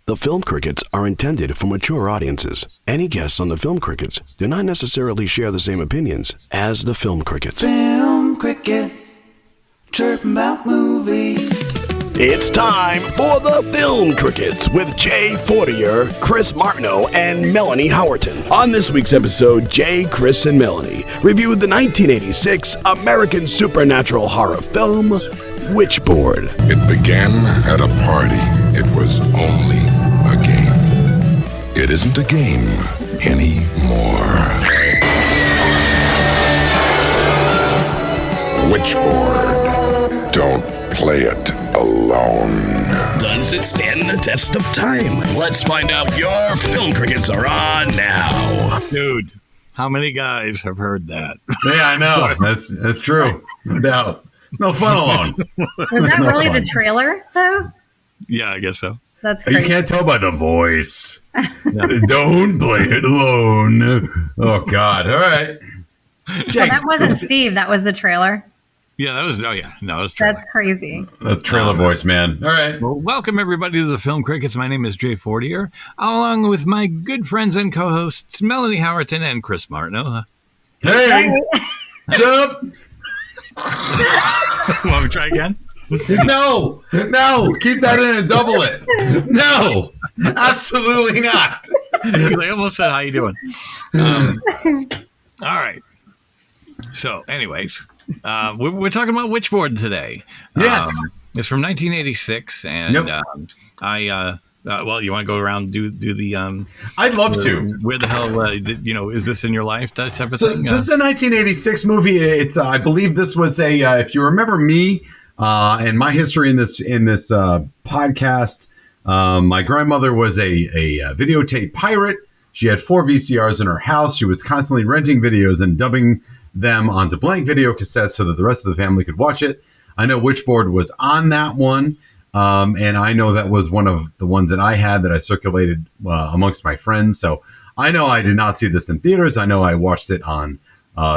The Film Crickets are intended for mature audiences. Any guests on the Film Crickets do not necessarily share the same opinions as the Film Crickets. Film Crickets, chirping about movies. It's time for the Film Crickets with Jay Fortier, Chris Martineau, and Melanie Howerton. On this week's episode, Jay, Chris, and Melanie reviewed the 1986 American supernatural horror film, Witchboard. It began at a party. It was only a game. It isn't a game anymore. Witchboard. Don't play it alone. Does it stand the test of time? Let's find out. Your Film Crickets are on now. Dude, how many guys have heard that? Yeah, I know. That's true. No doubt. It's no fun alone. Was that really the trailer, though? Yeah, I guess so. That's crazy. You can't tell by the voice. Don't play it alone. Oh, God. All right. Jake, that wasn't Steve. That was the trailer. Yeah, that was, no, it's trailer. That's crazy. The trailer voice, man. All right. Well, welcome, everybody, to the Film Crickets. My name is Jay Fortier, along with my good friends and co-hosts, Melanie Howerton and Chris Martineau. Hey. What's up? Want me to try again? No. Keep that in and double it. No, absolutely not. I almost said, how you doing? All right. So, anyways, we're talking about Witchboard today. Yes. It's from 1986, and yep. Well, you want to go around and do the I'd love to. Where the hell is this in your life, that type of thing? So this is a 1986 movie. It's I believe this was a if you remember me and my history in this podcast, my grandmother was a videotape pirate. She had 4 VCRs in her house. She was constantly renting videos and dubbing them onto blank video cassettes so that the rest of the family could watch it. I know Witchboard was on that one. And I know that was one of the ones that I had that I circulated amongst my friends. So I know I did not see this in theaters. I know I watched it on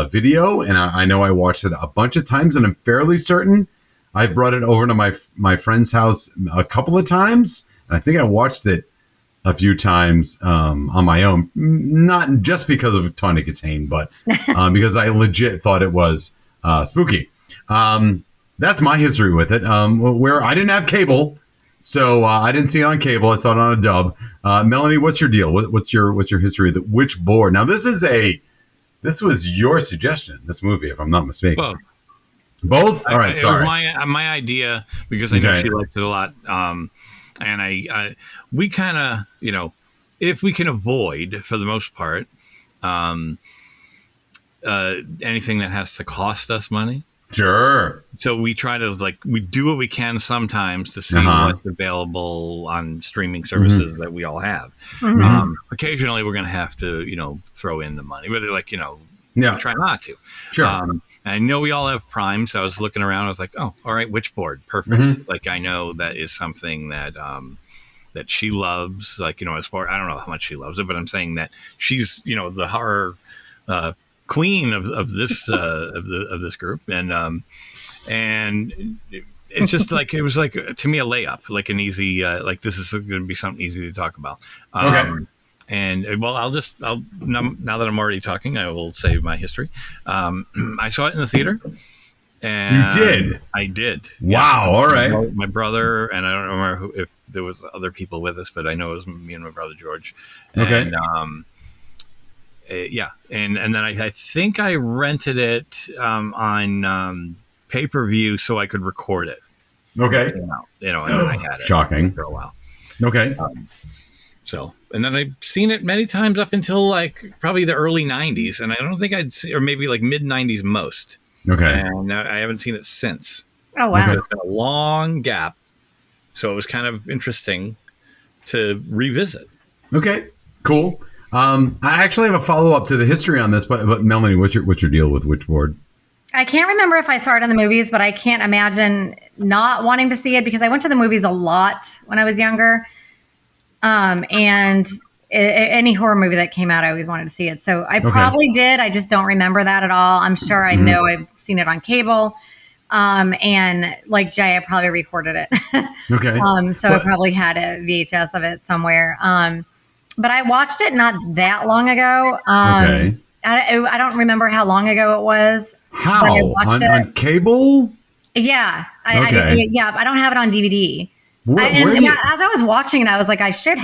video, and I know I watched it a bunch of times. And I'm fairly certain I brought it over to my friend's house a couple of times. And I think I watched it a few times on my own, not just because of Tawny Katane, but because I legit thought it was spooky. That's my history with it. Where I didn't have cable, so I didn't see it on cable. I saw it on a dub. Melanie, what's your deal? What's your history with Witchboard? Now, this was your suggestion. This movie, if I'm not mistaken. Both. All right. Sorry. It was my idea because I know she liked it a lot. And we kind of, if we can avoid for the most part, anything that has to cost us money. Sure. So we try to we do what we can sometimes to see what's available on streaming services that we all have. Mm-hmm. Occasionally we're going to have to, throw in the money, but we try not to. Sure. I know we all have Prime, so I was looking around. I was like, oh, all right, Witchboard, perfect. Mm-hmm. I know that is something that that she loves. As far I don't know how much she loves it, but I'm saying that she's the horror queen of this of this group, and it's just it was to me a layup, an easy this is going to be something easy to talk about. Okay. And I'll now that I'm already talking, I will say my history. I saw it in the theater. And you did? I did. Wow. Yeah. All right. My brother, and I don't remember if there was other people with us, but I know it was me and my brother George. Okay. And, and then I think I rented it on pay-per-view so I could record it. Okay. And then I had it shocking for a while. Okay. And then I've seen it many times up until probably the early 90s, and I don't think I'd see, or maybe mid 90s most. Okay. And I haven't seen it since. Oh, wow. It's been a long gap. So it was kind of interesting to revisit. Okay, cool. I actually have a follow-up to the history on this, but Melanie, what's your deal with Witchboard? I can't remember if I saw it in the movies, but I can't imagine not wanting to see it because I went to the movies a lot when I was younger. And any horror movie that came out, I always wanted to see it. So I probably did. I just don't remember that at all. I'm sure I know I've seen it on cable, And like Jay, I probably recorded it. Okay. So I probably had a VHS of it somewhere. But I watched it not that long ago. Okay. I don't remember how long ago it was. How? But I watched it. On cable? Yeah. Okay. I don't have it on DVD. Where do you, As I was watching it, I was like, I should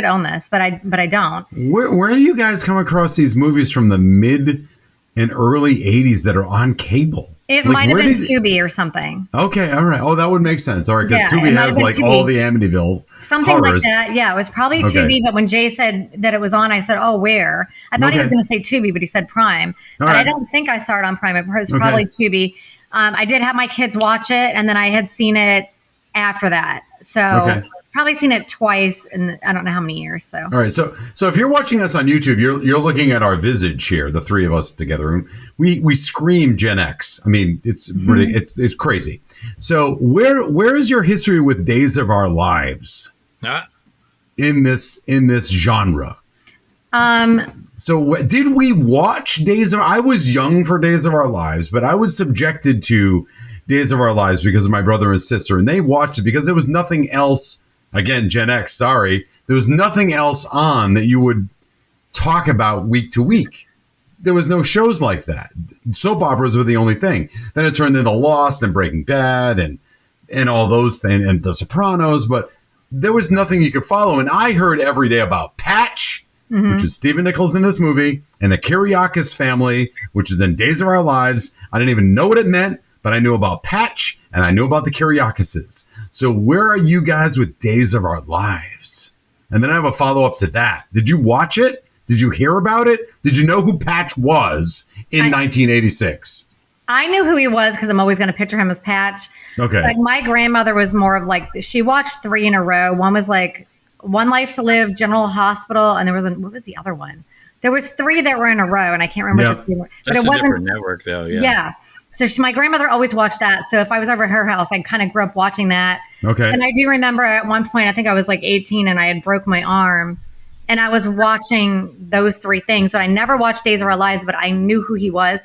own this, but I don't. where do you guys come across these movies from the mid and early 80s that are on cable? It might have been Tubi or something. Okay, all right. Oh, that would make sense. All right, because Yeah, Tubi it might has have been like Tubi. all the Amityville Something horrors. like that. Yeah, it was probably Okay. Tubi, but when Jay said that it was on, I said, oh, where? I thought he was Okay. going to say Tubi, but he said Prime. All But I right. don't think I saw it on Prime. It was probably Tubi. I did have my kids watch it, and then I had seen it after that. So Okay. probably seen it twice in I don't know how many years. So All right, so if you're watching us on YouTube, you're looking at our visage here, the three of us together, and we scream Gen X. I mean, it's really it's crazy. So where is your history with Days of Our Lives in this genre? So did we watch Days of? I was young for Days of Our Lives, but I was subjected to Days of Our Lives because of my brother and sister, and they watched it because there was nothing else. Again, Gen X, sorry. There was nothing else on that you would talk about week to week. There was no shows like that. Soap operas were the only thing. Then it turned into Lost and Breaking Bad and all those things and The Sopranos, but there was nothing you could follow. And I heard every day about Patch, which is Stephen Nichols in this movie, and the Kyriakis family, which is in Days of Our Lives. I didn't even know what it meant, but I knew about Patch and I knew about the Kyriakises. So where are you guys with Days of Our Lives? And then I have a follow-up to that. Did you watch it? Did you hear about it? Did you know who Patch was in 1986? I knew who he was because I'm always going to picture him as Patch. Okay. Like my grandmother was more of like, she watched 3 in a row. One was like One Life to Live, General Hospital, and there was what was the other one? There was 3 that were in a row, and I can't remember. Yeah. Which 3 were, but That's it a wasn't. different network, though. Yeah. Yeah. So my grandmother always watched that. So if I was over at her house, I kind of grew up watching that. Okay. And I do remember at one point, I think I was like 18 and I had broke my arm and I was watching those 3 things. But I never watched Days of Our Lives, but I knew who he was.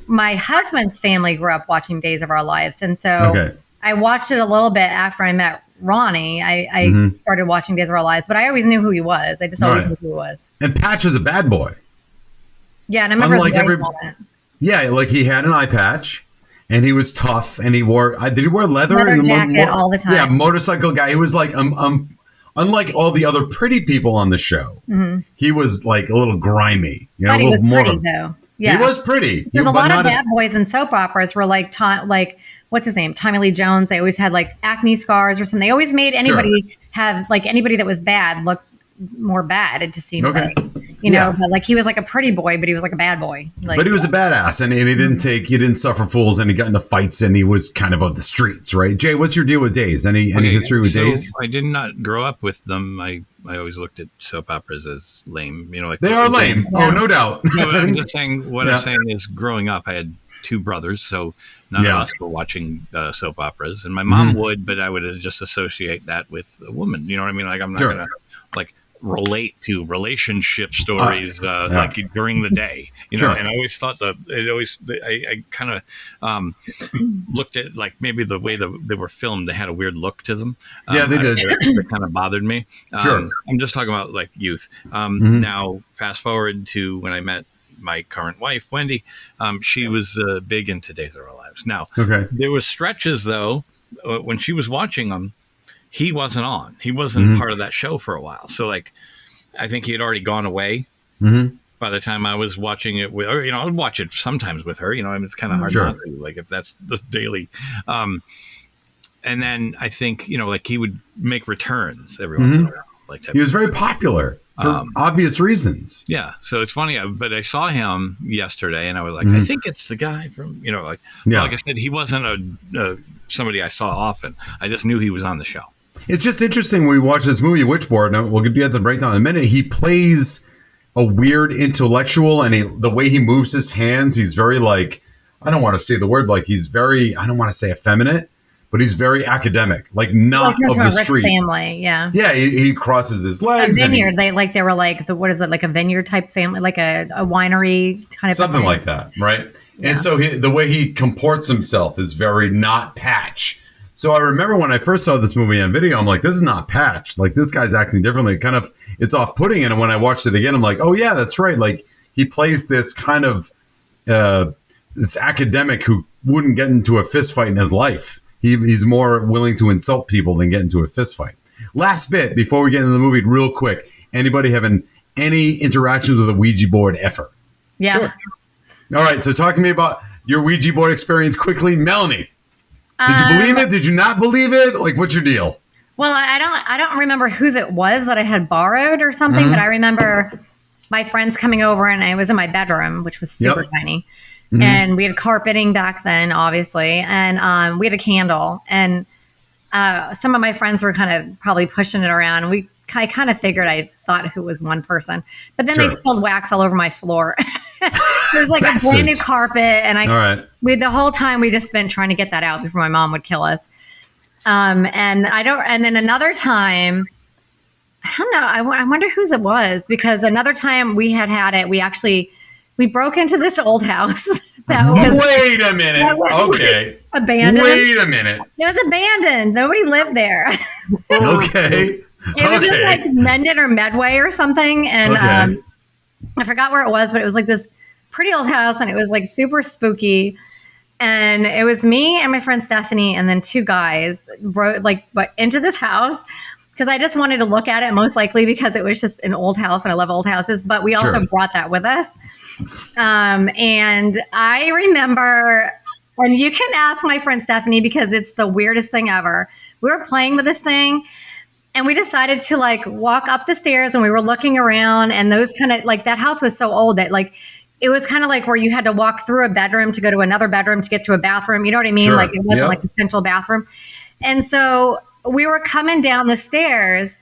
My husband's family grew up watching Days of Our Lives. And so I watched it a little bit after I met Ronnie. I started watching Days of Our Lives, but I always knew who he was. I just always knew who he was. And Patch is a bad boy. Yeah. And I remember Unlike his wife on it. Yeah, like he had an eye patch, and he was tough, and he wore. Did he wear leather? Leather jacket all the time. Yeah, motorcycle guy. He was like unlike all the other pretty people on the show. He was like a little grimy. You know, But a he little was more. pretty though. Yeah. He was pretty. There's a but lot of not as- bad boys in soap operas were like what's his name? Tommy Lee Jones. They always had like acne scars or something. They always made anybody have like anybody that was bad look more bad. It just seemed like, you know, but like he was like a pretty boy, but he was like a bad boy. Like, but he was a badass, and he didn't suffer fools, and he got into fights, and he was kind of the streets, right? Jay, what's your deal with Days? Any history with Days? I did not grow up with them. I always looked at soap operas as lame. You know, like They are lame. Yeah. Oh, no doubt. No, but I'm just saying. What I'm saying is, growing up, I had 2 brothers, so none of us were watching soap operas, and my mom would, but I would just associate that with a woman. You know what I mean? Like I'm not gonna like relate to relationship stories like during the day, you know. And I always thought I kind of looked at like maybe the way they were filmed, they had a weird look to them. Yeah, they did. That kind of bothered me. I'm just talking about like youth. Now fast forward to when I met my current wife, Wendy. She was big into Days of Our Lives. Now there was stretches though when she was watching them, he wasn't on. He wasn't part of that show for a while. So like, I think he had already gone away by the time I was watching it with, or, you know, I would watch it sometimes with her, you know, I mean, it's kind of hard not to, like if that's the daily. And then I think, you know, like he would make returns every once in a while. Like he was very popular for obvious reasons. Yeah. So it's funny, but I saw him yesterday and I was like, I think it's the guy from, you know, like, like I said, he wasn't somebody I saw often. I just knew he was on the show. It's just interesting when we watch this movie, Witchboard, and we'll get the breakdown in a minute. He plays a weird intellectual, and the way he moves his hands, he's very like, I don't want to say the word, like he's very, I don't want to say effeminate, but he's very academic, like not Like of the rich street. family, yeah. Yeah, he crosses his A legs. vineyard. They were like what is it, like a vineyard type family, like a winery kind of Something thing. like that, right? Yeah. And so the way he comports himself is very not Patch. So I remember when I first saw this movie on video, I'm like, this is not Patch. Like, this guy's acting differently. Kind of, it's off-putting. And when I watched it again, I'm like, oh, yeah, that's right. Like, he plays this kind of, this academic who wouldn't get into a fist fight in his life. He's more willing to insult people than get into a fist fight. Last bit, before we get into the movie, real quick. Anybody having any interactions with a Ouija board ever? Yeah. Sure. All right, so talk to me about your Ouija board experience quickly. Melanie, did you believe it? Did you not believe it? Like, what's your deal? Well, I don't remember whose it was that I had borrowed or something, but I remember my friends coming over and I was in my bedroom, which was super tiny. And we had carpeting back then, obviously. And we had a candle. And some of my friends were kind of probably pushing it around. I kind of figured, I thought who was one person. But then they spilled wax all over my floor. It was like a brand new carpet. And the whole time we just spent trying to get that out before my mom would kill us. And then another time, I don't know, I wonder whose it was, because another time we had it, we broke into this old house that was. Wait a minute. Okay. Abandoned. Wait a minute. It was abandoned. Nobody lived there. Okay. It was just like Mendon or Medway or something. And I forgot where it was, but it was like this pretty old house and it was like super spooky. And it was me and my friend Stephanie and then two guys went into this house because I just wanted to look at it, most likely because it was just an old house and I love old houses. But we also brought that with us. And I remember, and you can ask my friend Stephanie because it's the weirdest thing ever. We were playing with this thing. And we decided to like walk up the stairs and we were looking around and those kind of like that house was so old that like it was kind of like where you had to walk through a bedroom to go to another bedroom to get to a bathroom. You know what I mean? Sure. Like it wasn't like a central bathroom. And so we were coming down the stairs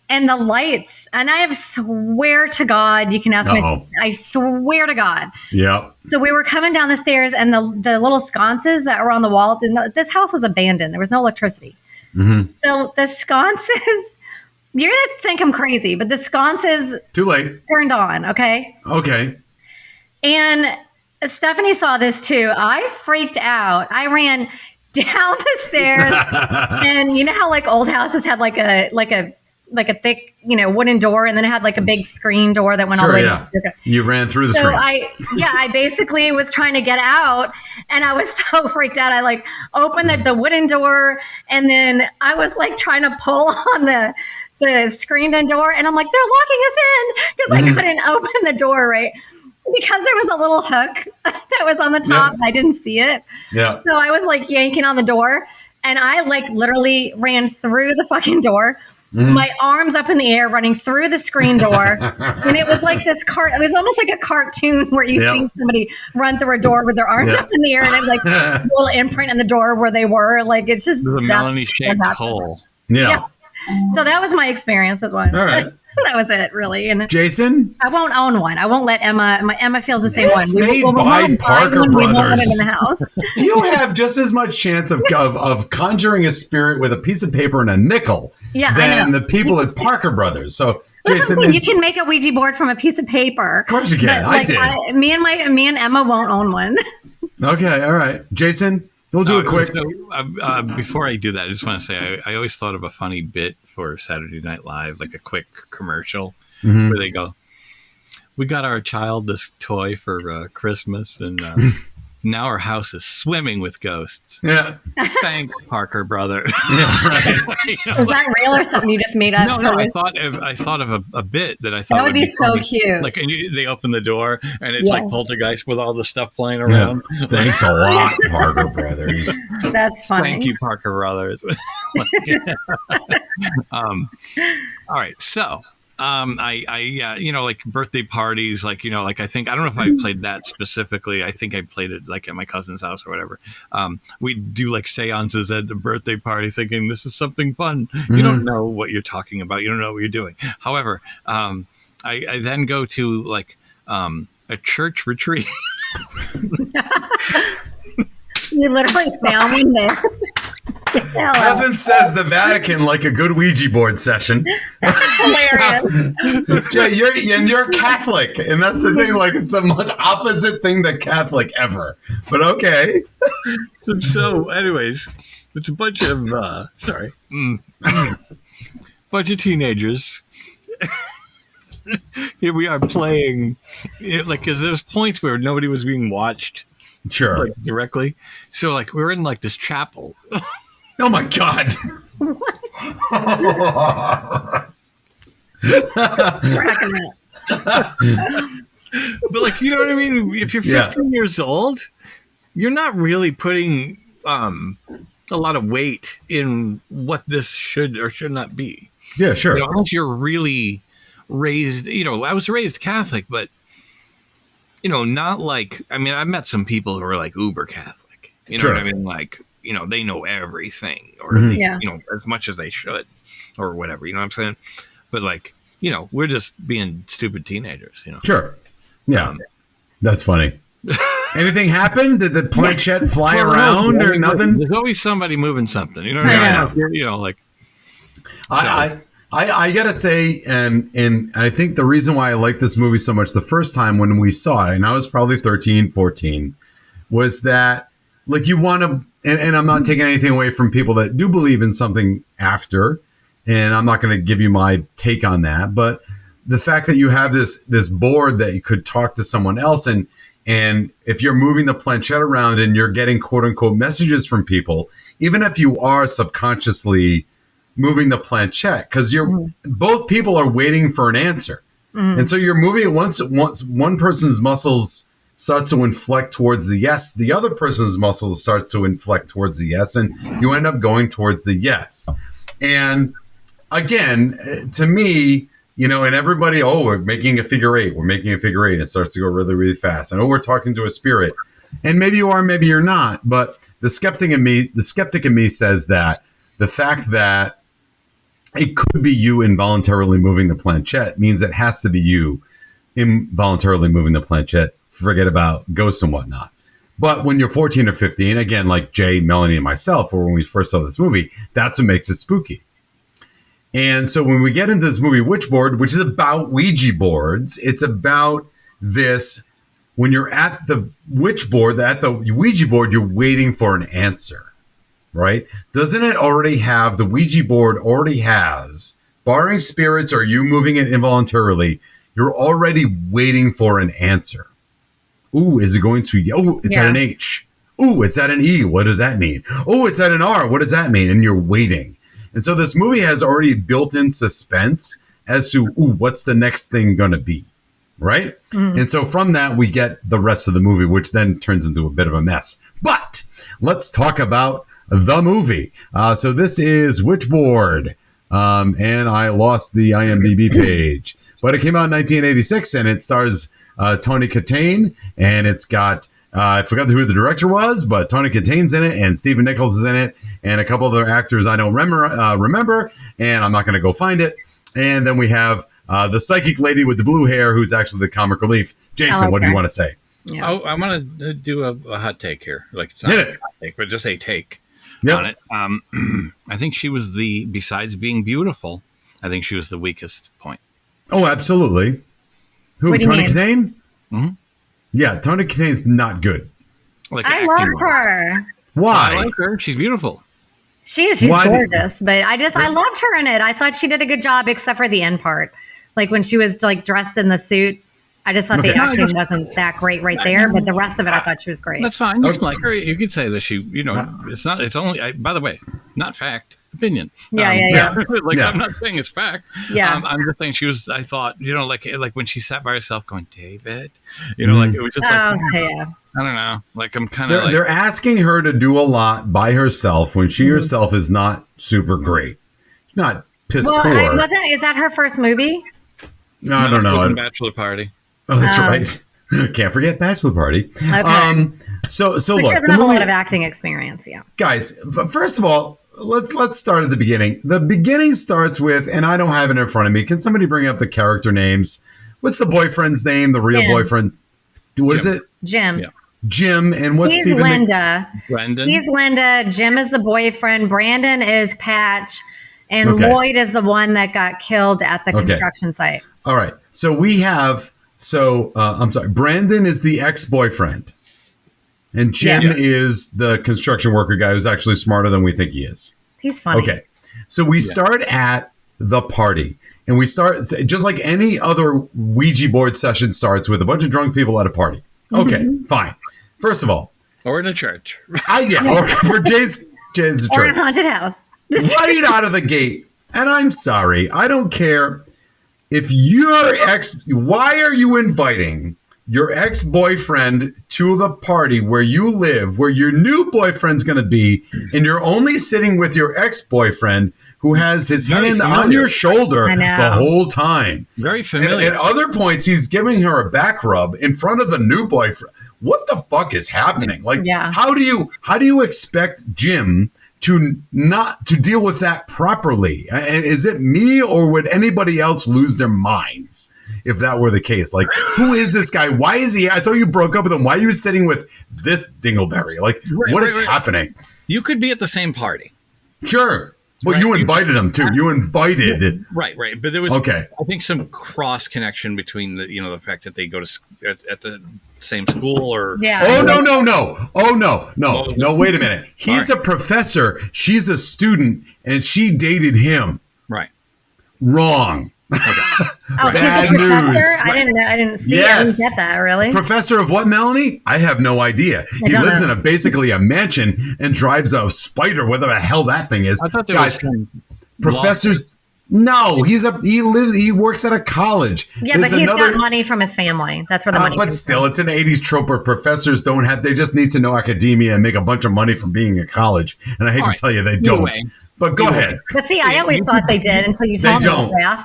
and the lights, and I swear to God, you can ask me, I swear to God. Yeah. So we were coming down the stairs and the little sconces that were on the wall, this house was abandoned. There was no electricity. Mm-hmm. So the sconces, you're going to think I'm crazy, but the sconces too late turned on. Okay. And Stephanie saw this too. I freaked out. I ran down the stairs and you know how like old houses had like a thick, wooden door and then it had like a big screen door that went all the way down. You ran through the screen. I basically was trying to get out and I was so freaked out. I like opened the wooden door and then I was like trying to pull on the screened in door and I'm like, they're locking us in because I couldn't open the door, right? Because there was a little hook that was on the top and I didn't see it. Yeah. So I was like yanking on the door and I like literally ran through the fucking door. My arms up in the air running through the screen door. And it was like this it was almost like a cartoon where you see somebody run through a door with their arms up in the air and it's like a little imprint on the door where they were. Like it's just the Melanie shaped hole. Yeah. So that was my experience with one. All right. That was it, really. And Jason? I won't own one. I won't let Emma. Emma feels the same one. Made by Parker Brothers. In the house. You have just as much chance of conjuring a spirit with a piece of paper and a nickel than the people at Parker Brothers. So, Jason, you can make a Ouija board from a piece of paper. Of course you can. I did. Me and Emma won't own one. Okay, all right, Jason. We'll do it quick. So, before I do that, I just want to say I always thought of a funny bit for Saturday Night Live, like a quick commercial where they go, "We got our child this toy for Christmas, and now our house is swimming with ghosts." Yeah, thank Parker Brothers. Yeah, right. Is that real or something you just made up? No. I thought of a bit that I thought that would be so funny. cute. Like, and they open the door, and it's like Poltergeist with all the stuff flying around. Yeah. Thanks a lot, Parker Brothers. That's funny. Thank you, Parker Brothers. All right, so. Like birthday parties, like I think, I don't know if I played that specifically. I think I played it like at my cousin's house or whatever. We do like seances at the birthday party thinking this is something fun. You don't know what you're talking about. You don't know what you're doing. However, I then go to like a church retreat. You literally found one there. Nothing says the Vatican like a good Ouija board session. Hilarious. Jay, you're Catholic, and that's the thing. Like, it's the most opposite thing than Catholic ever. But okay. So, anyways, it's a bunch of bunch of teenagers. Here we are playing, like, because there's points where nobody was being watched, Sure. like, directly. So, like, we're in like this chapel. Oh my God. Cracking up. But, like, you know what I mean? If you're 15 years old, you're not really putting a lot of weight in what this should or should not be. Yeah, sure. You know, unless you're really raised, I was raised Catholic, but, not like, I mean, I've met some people who are like uber Catholic, Sure. what I mean? Like, they know everything or, as much as they should or whatever, you know what I'm saying? But, like, we're just being stupid teenagers, Sure. Yeah. That's funny. Anything happen? Did the planchette fly around or nothing? There's always somebody moving something, you know what I mean? Like, so. I gotta say, and I think the reason why I like this movie so much the first time when we saw it, and I was probably 13, 14, was that, like, you want to, and I'm not taking anything away from people that do believe in something after, and I'm not going to give you my take on that, but the fact that you have this board that you could talk to someone else, and if you're moving the planchette around and you're getting quote unquote messages from people, even if you are subconsciously moving the planchette, because both people are waiting for an answer. And so you're moving it once one person's muscles starts to inflect towards the yes, the other person's muscles starts to inflect towards the yes, and you end up going towards the yes. And again, to me, and everybody, we're making a figure eight. We're making a figure eight. And it starts to go really, really fast. And we're talking to a spirit. And maybe you are, maybe you're not. But the skeptic in me says that the fact that it could be you involuntarily moving the planchette means it has to be you involuntarily moving the planchette. Forget about ghosts and whatnot. But when you're 14 or 15, again, like Jay, Melanie, and myself, or when we first saw this movie, that's what makes it spooky. And so when we get into this movie, Witchboard, which is about Ouija boards, it's about this. When you're at the Witchboard, at the Ouija board, you're waiting for an answer, right? Doesn't it already have, the Ouija board already has, barring spirits or you moving it involuntarily, you're already waiting for an answer. Ooh, is it going to, it's at an H. Ooh, it's at an E. What does that mean? Oh, it's at an R. What does that mean? And you're waiting. And so this movie has already built-in suspense as to, what's the next thing going to be, right? And so from that, we get the rest of the movie, which then turns into a bit of a mess. But let's talk about the movie. So this is Witchboard, and I lost the IMDb page. But it came out in 1986, and it stars Tony Katane, and it's got... I forgot who the director was, but Tony Katane's in it, and Stephen Nichols is in it, and a couple other actors I don't remember, and I'm not going to go find it. And then we have the psychic lady with the blue hair, who's actually the comic relief. Jason, what do you want to say? Yeah. I want to do a hot take here. Like, it's not a hot take, but just a take on it. I think she was besides being beautiful, I think she was the weakest point. Oh, absolutely. Who, Tony Katane? Mm-hmm. Yeah, Tony Katane's not good. Like, I loved her. Why? I like her. She's beautiful. She's gorgeous, but I loved her in it. I thought she did a good job, except for the end part. Like when she was like dressed in the suit, I just thought the acting wasn't that great right there. But the rest of it, I thought she was great. That's fine. You can like her. You could say that she, it's not. It's only. By the way, not fact. Opinion. Yeah. I'm not saying it's fact. Yeah. I'm just saying she was. I thought, like when she sat by herself, going, David, like it was just like. Yeah. I don't know. Like I'm kind of. They're asking her to do a lot by herself when she herself is not super great. She's not piss poor. Is that her first movie? No, I don't know. Bachelor Party. Oh, that's right. Can't forget Bachelor Party. Okay. So look, she doesn't have a lot of acting experience. Yeah. Guys, first of all, let's start at the beginning. The beginning starts with, and I don't have it in front of me. Can somebody bring up the character names? What's the boyfriend's name? The real boyfriend? What is it? Jim. Yeah. Jim, and what's He's Stephen? Linda. Brendan. He's Linda. Jim is the boyfriend. Brandon is Patch. And Okay. Lloyd is the one that got killed at the construction site. All right. So we have, I'm sorry, Brandon is the ex-boyfriend. And Jim is the construction worker guy who's actually smarter than we think he is. He's funny. Okay. So we start at the party. And we start, just like any other Ouija board session starts, with a bunch of drunk people at a party. Okay, fine. First of all. Or in a church. Or for Jay's Or in a church. haunted house. Right out of the gate. And I'm sorry. I don't care if why are you inviting your ex-boyfriend to the party where you live, where your new boyfriend's going to be, and you're only sitting with your ex-boyfriend who has his hand on your shoulder the whole time. Very familiar. And at other points, he's giving her a back rub in front of the new boyfriend. What the fuck is happening? Like, how do you expect Jim to deal with that properly? Is it me, or would anybody else lose their minds if that were the case? Like, who is this guy? Why is he? I thought you broke up with him. Why are you sitting with this dingleberry? Like, what is happening? You could be at the same party. Sure. Well, you invited him too. You invited. Right. But there was, I think, some cross connection between the fact that they go to at the same school or. Yeah. Oh, no. Wait a minute. He's a professor. She's a student, and she dated him. Right. Wrong. Bad news. I didn't see it. I didn't get that, really. Professor of what, Melanie? I have no idea. He lives in basically a mansion and drives a spider, whatever the hell that thing is. I thought there was some professors. No, he works at a college. Yeah, but he's got money from his family. That's where the money but comes still, from. it's an 80s trope where professors they just need to know academia and make a bunch of money from being in college. And I hate to tell you, they don't. But go ahead. But see, I always thought they did until you told me.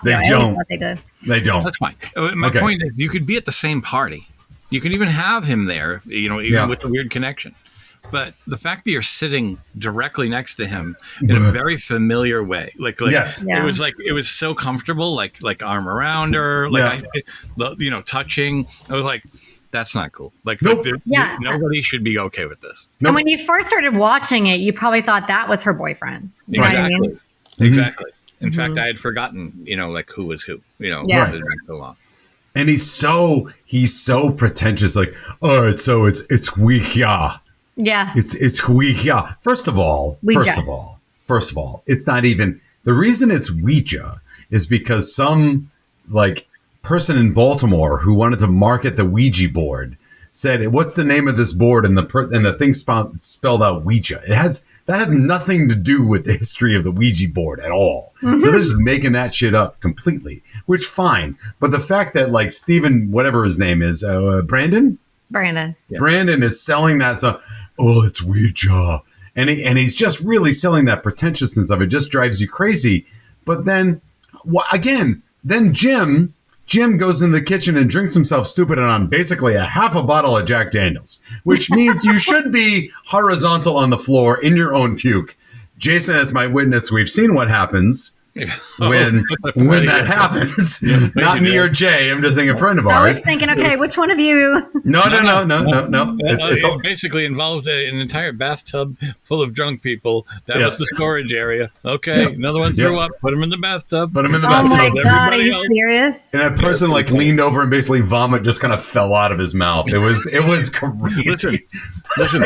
They I don't. thought they did. They don't. That's fine. My point is, you could be at the same party. You could even have him there, even with a weird connection. But the fact that you're sitting directly next to him in a very familiar way, yes. It was so comfortable, like arm around her, touching. I was like, that's not cool. Nobody should be okay with this. Nope. And when you first started watching it, you probably thought that was her boyfriend. You know what I mean? Exactly. In fact, I had forgotten, who was who. It's been so long. And he's so pretentious. Like, all right, so it's Ouija. Yeah. It's Ouija. First of all, it's not even the reason it's Ouija is because some person in Baltimore who wanted to market the Ouija board said, "What's the name of this board?" And the thing spelled out Ouija. That has nothing to do with the history of the Ouija board at all. Mm-hmm. So they're just making that shit up completely, which fine. But the fact that Stephen, whatever his name is, Brandon is selling that. So, it's Ouija. And he's just really selling that pretentiousness of it. Just drives you crazy. But then, then Jim goes in the kitchen and drinks himself stupid on basically a half a bottle of Jack Daniels, which means you should be horizontal on the floor in your own puke. Jason, as my witness, we've seen what happens when that happens. Not me or Jay. I'm just thinking a friend of ours. I was thinking, okay, which one of you? No. It basically involved an entire bathtub full of drunk people. That was the storage area. Okay, another one threw up. Put him in the bathtub. Oh my God, are you serious? And that person leaned over and basically vomit just kind of fell out of his mouth. It was crazy. Listen,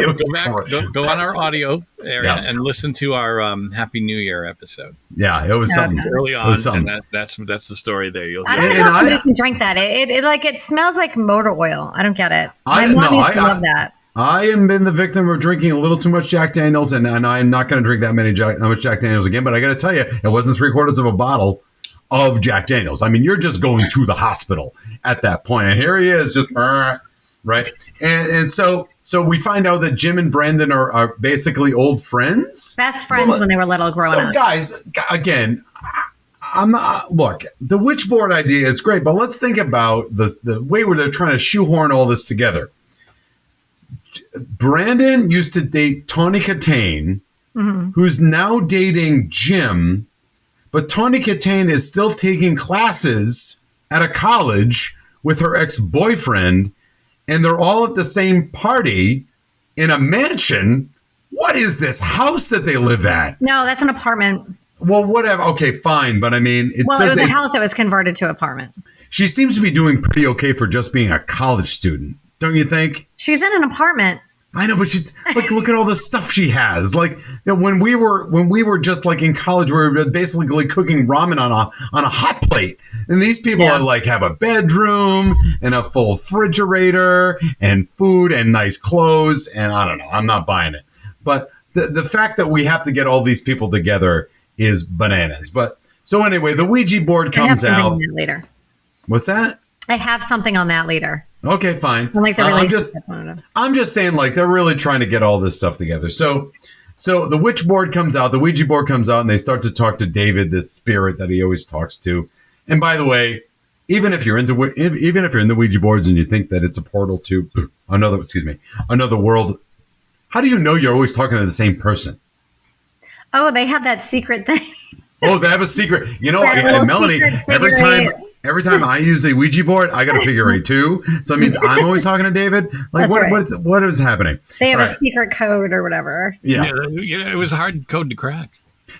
go on our audio area and listen to our Happy New Year episode. Yeah, it was something early on, and that's the story there. I don't know if you can drink that. It smells like motor oil. I don't get it. My mom used to love that. I am been the victim of drinking a little too much Jack Daniels, and I'm not going to drink that much Jack Daniels again. But I got to tell you, it wasn't 3/4 of a bottle of Jack Daniels. I mean, you're just going to the hospital at that point, and here he is, just right. And so we find out that Jim and Brandon are basically old friends, best friends when they were little, growing up. So guys, again, I'm not. Look, the Witchboard idea is great, but let's think about the way where they're trying to shoehorn all this together. Brandon used to date Tawny Katane, who's now dating Jim, but Tawny Katane is still taking classes at a college with her ex-boyfriend, and they're all at the same party in a mansion. What is this house that they live at? No, that's an apartment. Well, whatever. Okay, fine. But I mean, It was a house that was converted to apartment. She seems to be doing pretty okay for just being a college student, don't you think? She's in an apartment. I know, but she's like, look at all the stuff she has. Like, when we were just like in college, we were basically cooking ramen on a hot plate, and these people are like have a bedroom and a full refrigerator and food and nice clothes, and I don't know, I'm not buying it. But the fact that we have to get all these people together is bananas. But so anyway, the Ouija board comes out later. What's that? I have something on that later. Okay, fine. Like the I'm just saying, like, they're really trying to get all this stuff together. So the witch board comes out, the Ouija board comes out, and they start to talk to David, this spirit that he always talks to. And by the way, even if you're in the Ouija boards and you think that it's a portal to another world, how do you know you're always talking to the same person? Oh, they have that secret thing. Oh, they have a secret. You know, and Melanie, every time I use a Ouija board, I got to figure 8 too. So it means I'm always talking to David. Like, what is happening? They have a secret code or whatever. Yeah, it was a hard code to crack.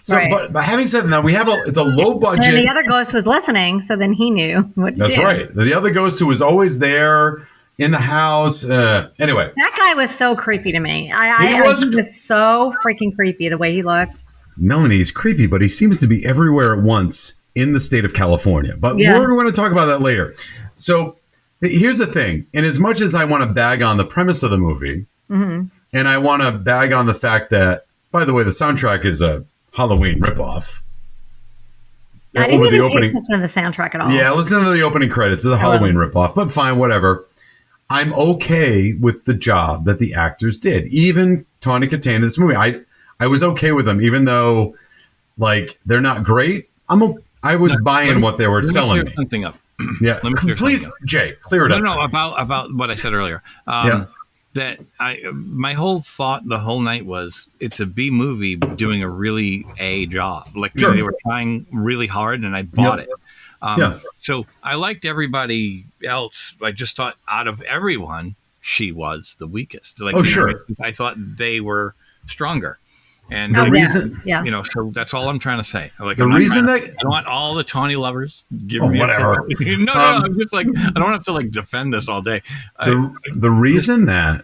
So, but having said that, it's a low budget. And the other ghost was listening, so then he knew what to do. That's right. The other ghost who was always there in the house. Anyway, that guy was so creepy to me. He was so freaking creepy the way he looked. Melanie's creepy, but he seems to be everywhere at once in the state of California. But we're going to talk about that later. So here's the thing. And as much as I want to bag on the premise of the movie, and I want to bag on the fact that, by the way, the soundtrack is a Halloween ripoff. I didn't even pay attention to the soundtrack at all. Yeah, listen to the opening credits. It's a Halloween ripoff, but fine, whatever. I'm okay with the job that the actors did. Even Tawny Katane in this movie, I was okay with them, even though, like, they're not great. I was buying what they were selling me. Clear something up. Yeah, please, Jay, clear it up. No, about what I said earlier. That my whole thought the whole night was it's a B movie doing a really A job. Like they were trying really hard, and I bought it. So I liked everybody else. I just thought out of everyone, she was the weakest. Like, I thought they were stronger. And the reason, so that's all I'm trying to say. Like, the reason that I want all the Tawny lovers give me whatever. No, I'm just like, I don't have to like defend this all day. The reason that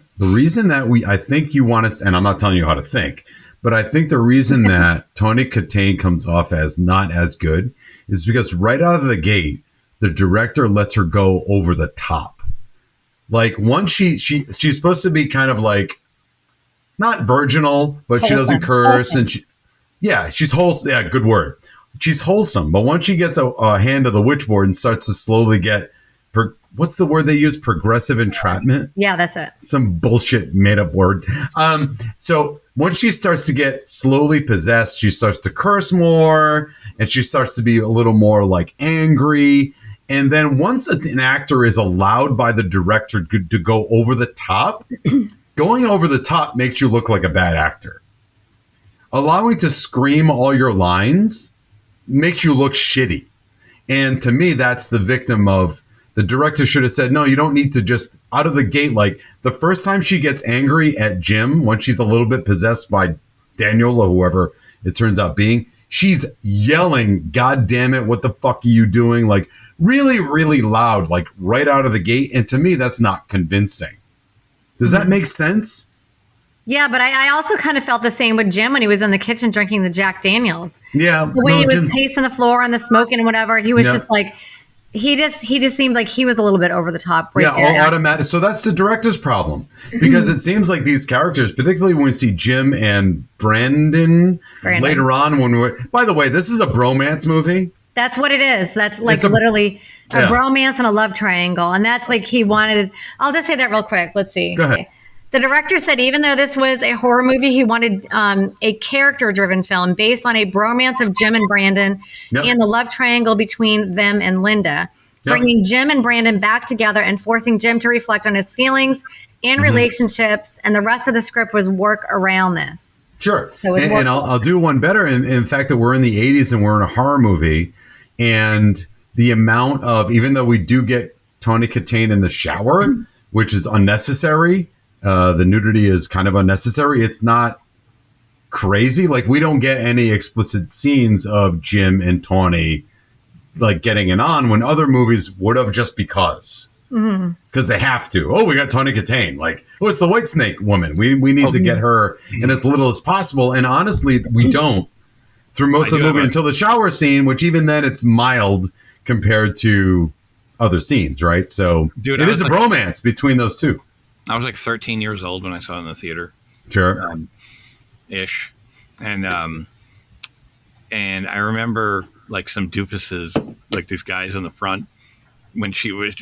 I think you want to, and I'm not telling you how to think, but I think the reason that Tawny Katane comes off as not as good is because right out of the gate, the director lets her go over the top. Like, once she's supposed to be kind of like, not virginal, but she doesn't curse, and she's wholesome. Yeah, good word. She's wholesome, but once she gets a hand of the witchboard and starts to slowly get, what's the word they use? Progressive entrapment. Yeah, that's it. Some bullshit made up word. So once she starts to get slowly possessed, she starts to curse more, and she starts to be a little more like angry. And then once an actor is allowed by the director to go over the top. Going over the top makes you look like a bad actor. Allowing to scream all your lines makes you look shitty. And to me, that's the victim of the director should have said, no, you don't need to just out of the gate. Like, the first time she gets angry at Jim, when she's a little bit possessed by Daniel or whoever it turns out being, she's yelling, God damn it, what the fuck are you doing? Like, really, really loud, like right out of the gate. And to me, that's not convincing. Does that make sense? Yeah, but I also kind of felt the same with Jim when he was in the kitchen drinking the Jack Daniels. Yeah. The way he was pacing the floor and the smoking and whatever, he was just like, he just seemed like he was a little bit over the top. Right there. All automatic. So that's the director's problem. Because it seems like these characters, particularly when we see Jim and Brandon. Later on, by the way, this is a bromance movie. That's what it is. That's like literally a bromance and a love triangle. And that's like he wanted. I'll just say that real quick. Let's see. Go ahead. The director said even though this was a horror movie, he wanted a character-driven film based on a bromance of Jim and Brandon and the love triangle between them and Linda, bringing Jim and Brandon back together and forcing Jim to reflect on his feelings and relationships. And the rest of the script was work around this. Sure. And I'll do one better. In fact, that we're in the 80s and we're in a horror movie. And the amount of, even though we do get Tawny Katane in the shower, which is unnecessary. The nudity is kind of unnecessary. It's not crazy. Like, we don't get any explicit scenes of Jim and Tawny like getting it on when other movies would have, just because they have to. Oh, we got Tawny Katane. Like, oh, it's the White Snake woman. We need to get her in as little as possible. And honestly, we don't through most of the movie until the shower scene, which even then it's mild compared to other scenes, right? So it is a bromance between those two. I was like 13 years old when I saw it in the theater. Sure. Ish. And I remember like some doofuses, like these guys in the front, when she was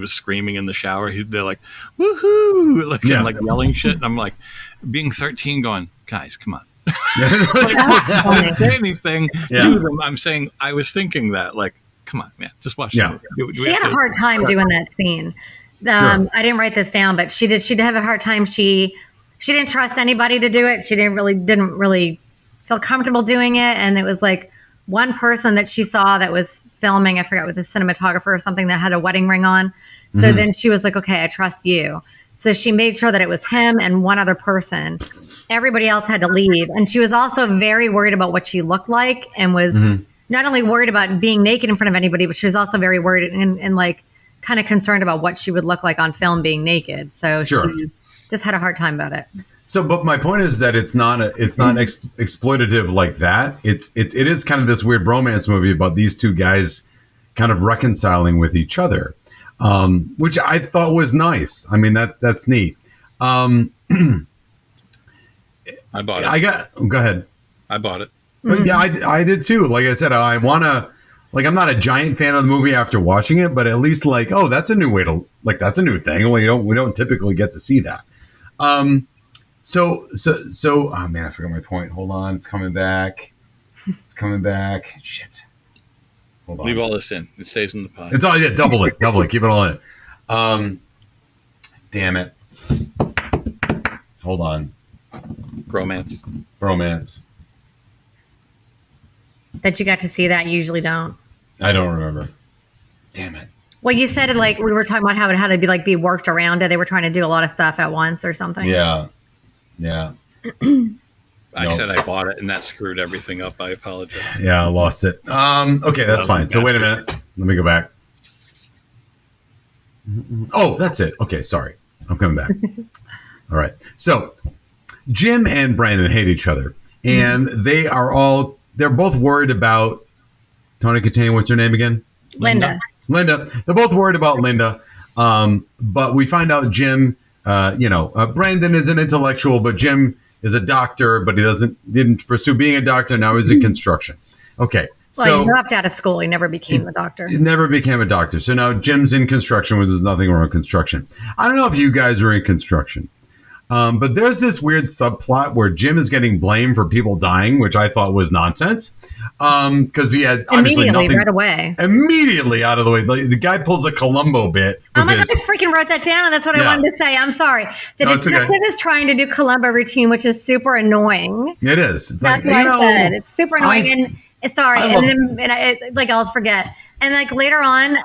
screaming in the shower, they're like, woohoo, like, and like yelling shit. And I'm like, being 13 going, guys, come on. Like, I didn't say anything to them. I'm saying I was thinking that, like, come on, man, just watch the movie. She had a hard time doing that scene. I didn't write this down, but she did have a hard time. She didn't trust anybody to do it. She didn't really feel comfortable doing it. And it was like one person that she saw that was filming, I forgot, with a cinematographer or something, that had a wedding ring on. So then she was like, okay, I trust you. So she made sure that it was him and one other person. Everybody else had to leave. And she was also very worried about what she looked like, and was not only worried about being naked in front of anybody, but she was also very worried and like kind of concerned about what she would look like on film being naked. So she just had a hard time about it. So, but my point is that it's not exploitative like that. It is kind of this weird bromance movie about these two guys kind of reconciling with each other, which I thought was nice. I mean, that's neat. I bought it. Go ahead. I bought it. Yeah, I did too. Like I said, I want to, like, I'm not a giant fan of the movie after watching it, but at least like, oh, that's a new way to, like, that's a new thing. Well, we don't typically get to see that. So, oh man, I forgot my point. Hold on. It's coming back. Shit. Hold on. Leave all this in. It stays in the pod. It's all, double it. Keep it all in. Damn it. Hold on. Bromance. That you got to see that, you usually don't. I don't remember. Damn it. Well, you said it like we were talking about how it had to be worked around it. They were trying to do a lot of stuff at once or something. Yeah. I said I bought it, and that screwed everything up. I apologize. Yeah, I lost it. Okay, that's fine. So wait a minute. Let me go back. Oh, that's it. Okay, sorry. I'm coming back. All right. So Jim and Brandon hate each other, and they're both worried about Tawny Katane. What's her name again? Linda. They're both worried about Linda. But we find out Jim, Brandon is an intellectual, but Jim is a doctor, but he didn't pursue being a doctor. Now he's in construction. Okay. Well, he dropped out of school. He never became a doctor. He never became a doctor. So now Jim's in construction, which is nothing wrong with construction. I don't know if you guys are in construction. But there's this weird subplot where Jim is getting blamed for people dying, which I thought was nonsense. Because he had obviously nothing right away. Immediately out of the way. The guy pulls a Columbo bit. Oh my God, I freaking wrote that down, and that's what I wanted to say. I'm sorry. The detective is trying to do Columbo routine, which is super annoying. It is. It's that's like, what I said. It's super annoying. I'll forget. And like later on,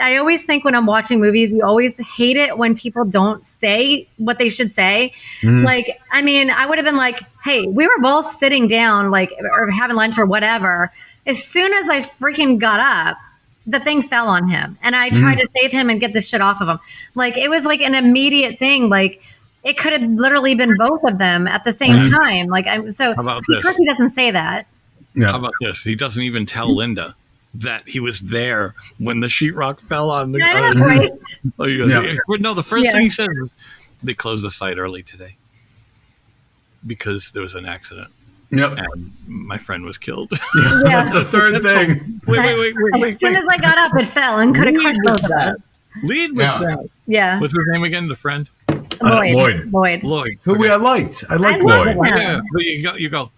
I always think when I'm watching movies, you always hate it when people don't say what they should say. Like, I mean, I would have been like, hey, we were both sitting down, like, or having lunch or whatever. As soon as I freaking got up, the thing fell on him. And I tried to save him and get this shit off of him. Like, it was like an immediate thing. Like, it could have literally been both of them at the same time. Like, because he doesn't say that. Yeah. How about this? He doesn't even tell Linda that he was there when the sheetrock fell on the right. No, the first thing he said was, they closed the site early today because there was an accident. Yep. And my friend was killed. That's the third thing. Wait. As soon as I got up, it fell and could have crushed both of us. Lead with that. Yeah. What's his name again? The friend? Lloyd. Who I liked. I liked Lloyd. Yeah. But you go,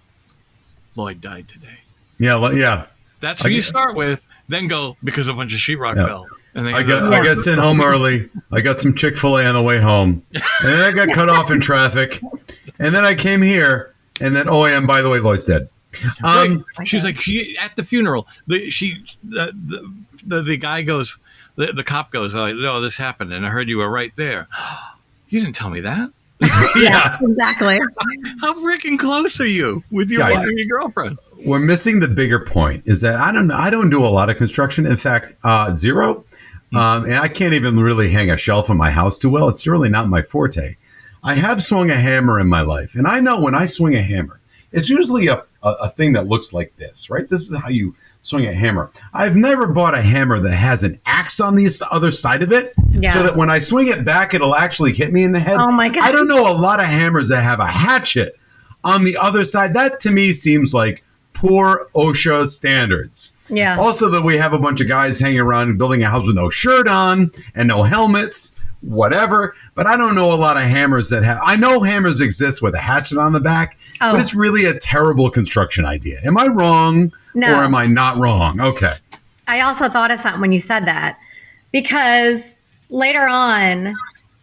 Lloyd died today. Yeah. That's who you start with, then go, because a bunch of sheetrock fell. And then I got sent home early. I got some Chick-fil-A on the way home. And then I got cut off in traffic. And then I came here. And then, by the way, Lloyd's dead. She was like, at the funeral, she the guy goes, the cop goes, oh, this happened, and I heard you were right there. You didn't tell me that. Yeah, exactly. How freaking close are you with your Guys, wife and your girlfriend? We're missing the bigger point. Is that I don't do a lot of construction. In fact, zero. And I can't even really hang a shelf in my house too well. It's really not my forte. I have swung a hammer in my life, and I know when I swing a hammer, it's usually a thing that looks like this, right? This is how you swing a hammer. I've never bought a hammer that has an axe on the other side of it, so that when I swing it back, it'll actually hit me in the head. Oh my God. I don't know a lot of hammers that have a hatchet on the other side. That to me seems like poor OSHA standards. Yeah. Also that we have a bunch of guys hanging around building a house with no shirt on and no helmets, whatever. But I don't know a lot of hammers that have. I know hammers exist with a hatchet on the back, but it's really a terrible construction idea. Am I wrong? No. Or am I not wrong? Okay. I also thought of something when you said that, because later on,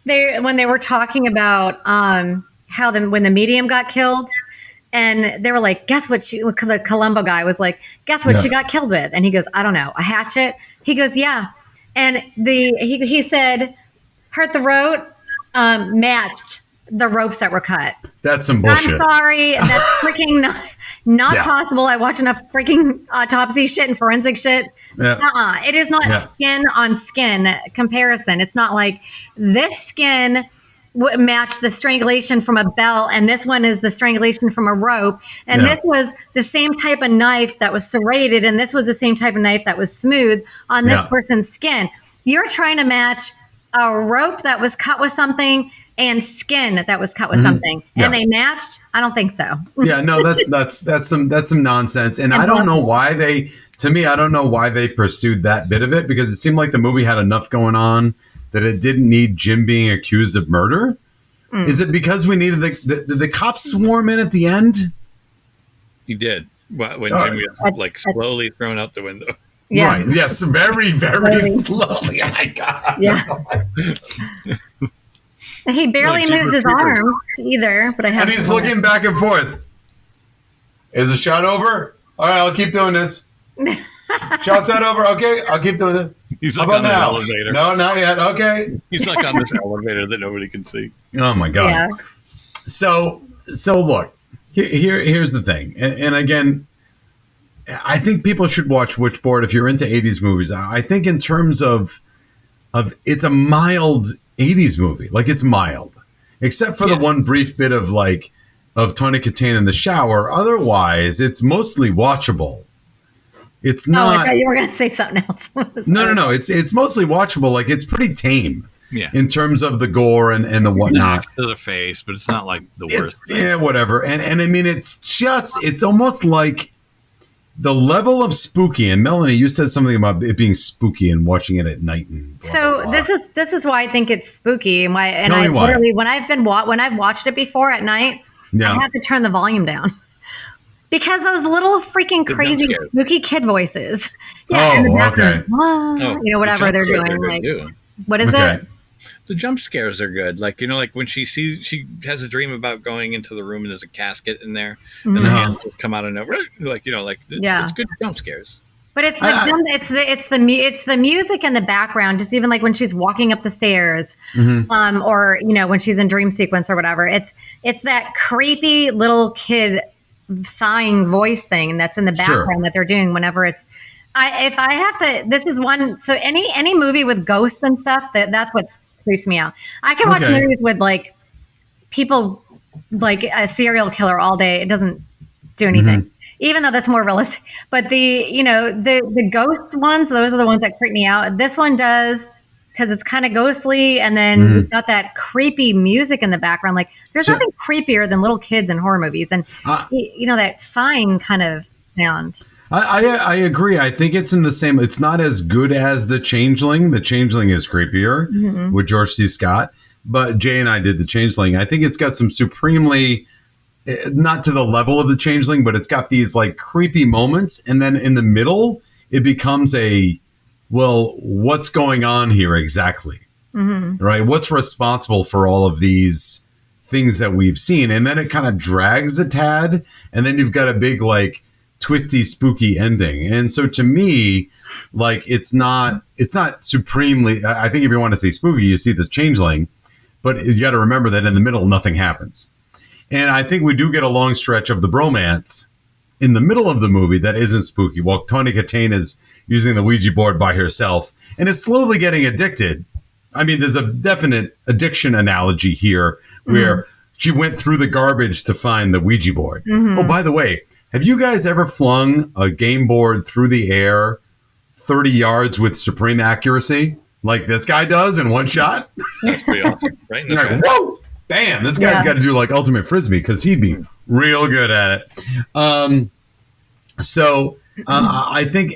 when they were talking about how when the medium got killed, and they were like, guess what the Columbo guy was like, guess what she got killed with? And he goes, I don't know, a hatchet? He goes, yeah. And he said her throat matched the ropes that were cut. That's some bullshit. I'm sorry. That's freaking not possible. I watch enough freaking autopsy shit and forensic shit. Yeah. It is not skin on skin comparison. It's not like this skin matched the strangulation from a belt, and this one is the strangulation from a rope, and this was the same type of knife that was serrated, and this was the same type of knife that was smooth on this person's skin. You're trying to match a rope that was cut with something and skin that was cut with something, and they matched. I don't think so. Yeah, no, that's some nonsense, and I don't know why they. To me, I don't know why they pursued that bit of it, because it seemed like the movie had enough going on that it didn't need Jim being accused of murder. Is it because we needed the cops swarm in at the end? He did. When Jim was slowly thrown out the window. Yeah. Right. Yes. Very, very slowly. Oh my God. Yeah. He barely moves his arm either, but and he's looking back and forth. Is the shot over? All right, I'll keep doing this. Shot's not over. Okay, I'll keep doing it. He's How like about on now? an elevator. No, not yet. Okay. He's like on this elevator that nobody can see. Oh my God. Yeah. So look, here's the thing, and again, I think people should watch Witchboard if you're into 80s movies. I think in terms of it's a mild 80s movie. Like, it's mild, except for the one brief bit of Tony Katane in the shower. Otherwise, it's mostly watchable. It's not. Oh, I thought you were going to say something else. No. It's mostly watchable. Like, it's pretty tame. Yeah. In terms of the gore and the whatnot. To the face, but it's not like the worst thing. Yeah, whatever. And I mean, it's almost like the level of spooky. And Melanie, you said something about it being spooky and watching it at night. And blah, so blah, blah. this is why I think it's spooky, and why. And Tell me why. Literally, when I've watched it before at night, I have to turn the volume down. Because those little freaking crazy spooky kid voices. Yeah, okay. Whatever they're doing. Like, what is it? The jump scares are good. Like, when she has a dream about going into the room and there's a casket in there, and the hands will come out of nowhere. It's good jump scares. But it's the music in the background. Just even like when she's walking up the stairs, or when she's in dream sequence or whatever. It's that creepy little kid sighing voice thing that's in the background that they're doing whenever it's. If I have to, this is one. So any movie with ghosts and stuff, that's what creeps me out. I can watch movies with like people, like a serial killer all day. It doesn't do anything, even though that's more realistic. But the ghost ones, those are the ones that creep me out. This one does, because it's kind of ghostly, and then we've got that creepy music in the background. Like, there's nothing creepier than little kids in horror movies, and that sighing kind of sound. I agree. I think it's in the same. It's not as good as The Changeling. The Changeling is creepier with George C. Scott, but Jay and I did The Changeling. I think it's got some supremely, not to the level of The Changeling, but it's got these like creepy moments, and then in the middle, it becomes what's going on here exactly? Right? What's responsible for all of these things that we've seen? And then it kind of drags a tad, and then you've got a big twisty, spooky ending. And so to me, like it's not supremely. I think if you want to see spooky, you see this changeling, but you got to remember that in the middle, nothing happens. And I think we do get a long stretch of the bromance in the middle of the movie that isn't spooky. While Tony Katane is using the Ouija board by herself and is slowly getting addicted. I mean, there's a definite addiction analogy here where she went through the garbage to find the Ouija board. Oh, by the way, have you guys ever flung a game board through the air 30 yards with supreme accuracy like this guy does in one shot? That's pretty awesome. Right in the You're like, whoa, bam, this guy's got to do like ultimate frisbee because he'd be real good at it. I think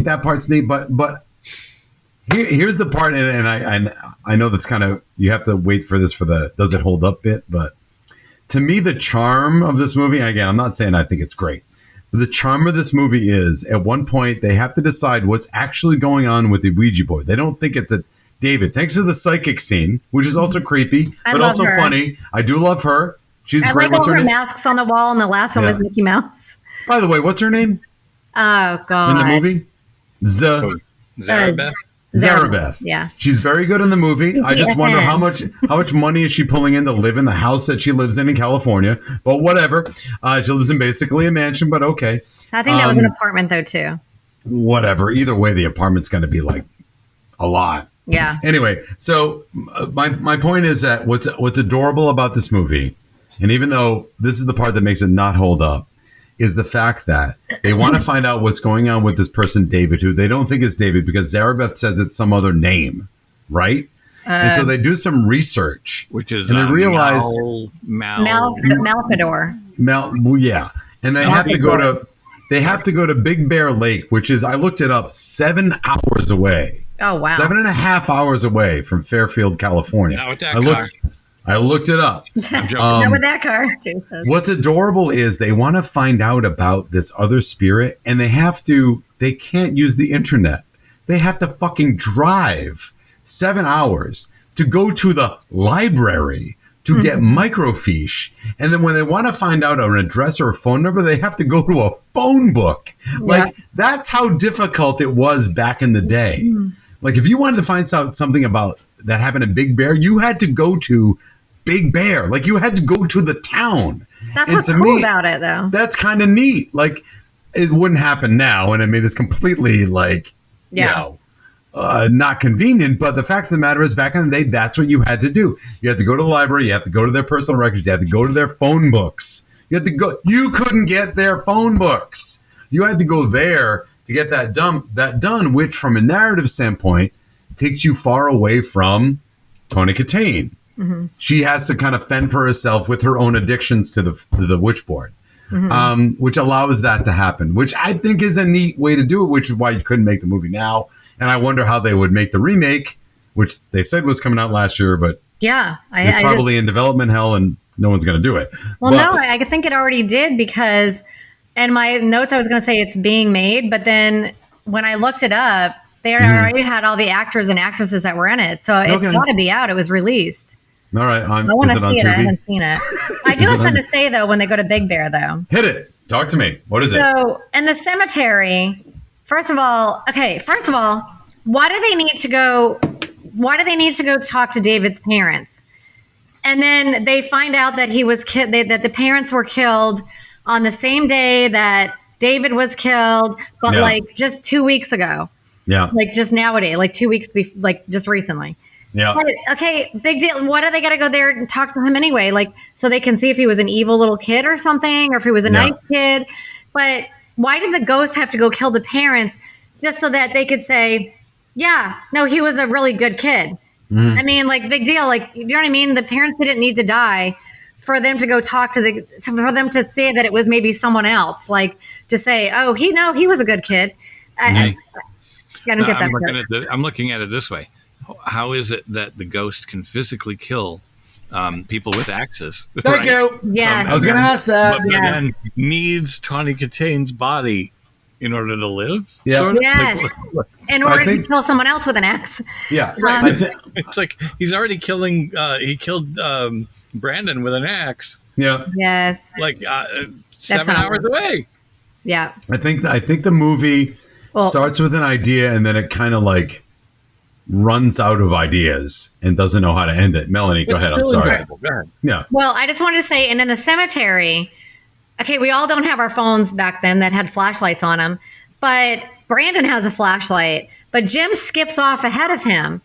that part's neat, but here's the part, and I know that's kind of, you have to wait for this for the does it hold up bit, but to me the charm of this movie, again, I'm not saying I think it's great, but the charm of this movie is at one point they have to decide what's actually going on with the Ouija board. They don't think it's a David, thanks to the psychic scene, which is also creepy, but also her. Funny. I do love her. She's great. What's her name? Masks on the wall, and the last one was Mickey Mouse. By the way, what's her name? Oh God! In the movie, Zarabeth. Yeah, she's very good in the movie. I just wonder how much money is she pulling in to live in the house that she lives in California. But whatever, she lives in basically a mansion. But okay, I think that was an apartment though too. Whatever. Either way, the apartment's going to be like a lot. Yeah. Anyway, so my point is that what's adorable about this movie, and even though this is the part that makes it not hold up, is the fact that they want to find out what's going on with this person, David, who they don't think is David because Zarabeth says it's some other name, right? And so they do some research, which is and they realize Malfador. Yeah, and they have to go to Big Bear Lake, which is, I looked it up, 7 hours away. Oh wow! 7.5 hours away from Fairfield, California. Not with that car. I looked it up. Not with that car. What's adorable is they want to find out about this other spirit, and they can't use the internet. They have to fucking drive 7 hours to go to the library to get microfiche. And then when they want to find out an address or a phone number, they have to go to a phone book. Like, that's how difficult it was back in the day. Like, if you wanted to find out something about that happened in Big Bear, you had to go to Big Bear. Like, you had to go to the town. That's what's cool about it, though. That's kind of neat. Like, it wouldn't happen now. And I mean, it's completely like, not convenient. But the fact of the matter is, back in the day, that's what you had to do. You had to go to the library. You had to go to their personal records. You had to go to their phone books. You had to go. You couldn't get their phone books. You had to go there to get that done, which from a narrative standpoint takes you far away from Tony Katane. She has to kind of fend for herself with her own addictions to the Witchboard, which allows that to happen, which I think is a neat way to do it, which is why you couldn't make the movie now. And I wonder how they would make the remake, which they said was coming out last year, but it's probably in development hell and no one's going to do it. Well, no, I think it already did because in my notes I was going to say it's being made, but then when I looked it up, they already had all the actors and actresses that were in it. So it's got to be out. It was released. All right. I want to see it. I haven't seen it. I do have something to say, though, when they go to Big Bear, though. Hit it. Talk to me. What is it? So in the cemetery, first of all, why do they need to go talk to David's parents? And then they find out that he was that the parents were killed on the same day that David was killed, but like just 2 weeks ago. Yeah. Like just nowadays, like 2 weeks, like just recently. Yeah. But, okay, big deal. What are they got to go there and talk to him anyway? Like, so they can see if he was an evil little kid or something, or if he was a nice kid. But why did the ghost have to go kill the parents just so that they could say, yeah, no, he was a really good kid? I mean, like, big deal. Like, you know what I mean? The parents didn't need to die for them to go talk to for them to say that it was maybe someone else. Like, to say, oh, he was a good kid. I don't get that. I'm looking at it this way. How is it that the ghost can physically kill people with axes? Thank you. Yeah. I was going to ask that. But then needs Tony Katane's body in order to live? Yeah. Sort of? Yes. In order to kill someone else with an axe. Yeah. It's like he's already killing, he killed Brandon with an axe. Yeah. Yes. Like 7 hours away. Yeah. I think the movie starts with an idea and then it kind of like runs out of ideas and doesn't know how to end it. Melanie, go ahead. I'm sorry. Go ahead. Yeah. Well, I just wanted to say, and in the cemetery, okay, we all don't have our phones back then that had flashlights on them, but Brandon has a flashlight, but Jim skips off ahead of him.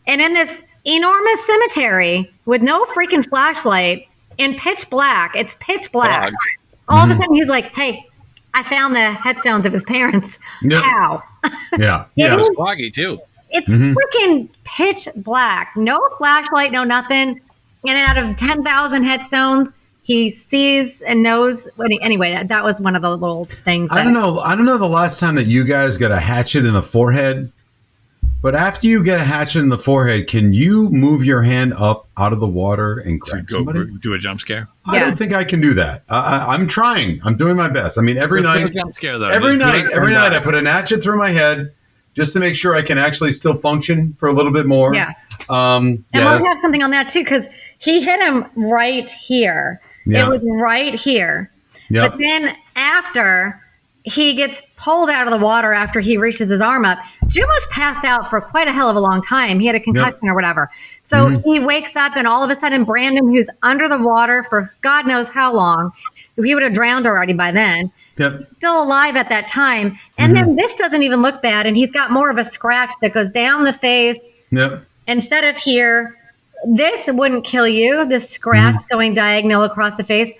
And in this enormous cemetery with no freaking flashlight in pitch black, it's pitch black. All of a sudden he's like, hey, I found the headstones of his parents. Yep. How? Yeah. It was foggy too. It's freaking pitch black. No flashlight, no nothing. And out of 10,000 headstones, he sees and knows. Anyway, that was one of the little things. I don't know the last time that you guys got a hatchet in the forehead, but after you get a hatchet in the forehead, can you move your hand up out of the water and grab somebody? Do a jump scare? I don't think I can do that. I'm trying. I'm doing my best. I mean, every night I put an hatchet through my head just to make sure I can actually still function for a little bit more. Yeah. And I'll have something on that too, because he hit him right here. Yeah. It was right here. Yep. But then after he gets pulled out of the water after he reaches his arm up, Jim was passed out for quite a hell of a long time. He had a concussion or whatever. So he wakes up and all of a sudden Brandon, who's under the water for God knows how long, he would have drowned already by then. Yep. Still alive at that time. And then this doesn't even look bad. And he's got more of a scratch that goes down the face. Yep. Instead of here, this wouldn't kill you, this scratch going diagonal across the face.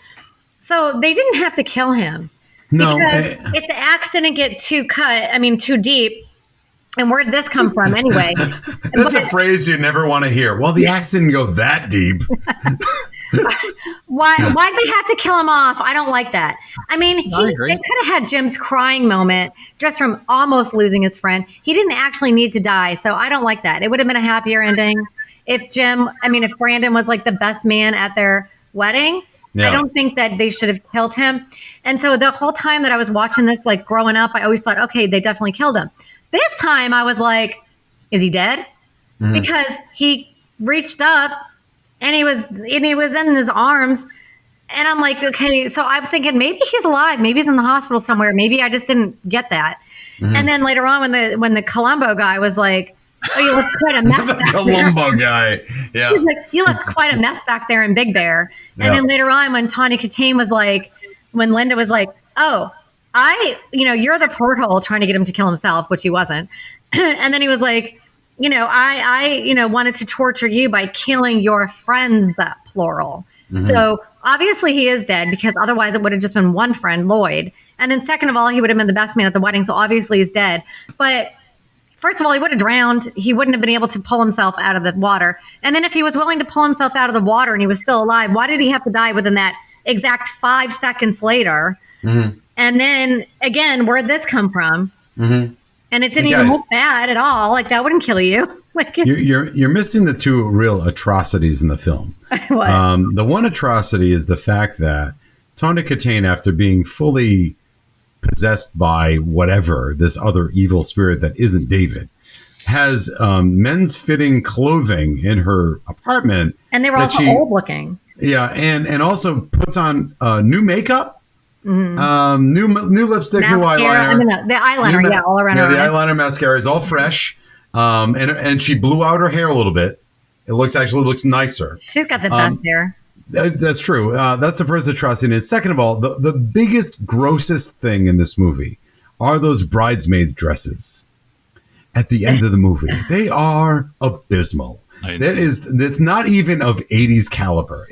So they didn't have to kill him. No. Because if the axe didn't get too deep, and where'd this come from anyway? That's a phrase you never want to hear. Well, the axe didn't go that deep. Why did they have to kill him off? I don't like that. I mean, they could have had Jim's crying moment just from almost losing his friend. He didn't actually need to die, so I don't like that. It would have been a happier ending if Brandon was like the best man at their wedding. Yeah. I don't think that they should have killed him. And so the whole time that I was watching this, like growing up, I always thought, okay, they definitely killed him. This time I was like, is he dead? Because he reached up and he was in his arms. And I'm like, okay, so I'm thinking maybe he's alive. Maybe he's in the hospital somewhere. Maybe I just didn't get that. And then later on when the Columbo guy was like, oh, you left quite a mess back Columbo there. guy. Yeah. He's like, you left quite a mess back there in Big Bear. And then later on when Tawny Katane was like, when Linda was like, oh, you're the porthole trying to get him to kill himself, which he wasn't. And then he was like, I wanted to torture you by killing your friends, that plural. So obviously he is dead because otherwise it would have just been one friend, Lloyd. And then second of all, he would have been the best man at the wedding. So obviously he's dead. But first of all, he would have drowned. He wouldn't have been able to pull himself out of the water. And then if he was willing to pull himself out of the water and he was still alive, why did he have to die within that exact 5 seconds later? And then again, where'd this come from? And it didn't even look bad at all. Like that wouldn't kill you. Like you're missing the two real atrocities in the film. What? The one atrocity is the fact that Tawny Katane, after being fully possessed by whatever this other evil spirit that isn't David, has men's fitting clothing in her apartment, and they were also old looking. Yeah, and also puts on new makeup. New lipstick, mascara, new eyeliner. The eyeliner, all around her. The eyeliner, mascara is all fresh. And she blew out her hair a little bit. It actually looks nicer. She's got the best hair. That's true. That's the first atrocity. And second of all, the biggest, grossest thing in this movie are those bridesmaids dresses at the end of the movie. They are abysmal. That's not even of 80s caliber.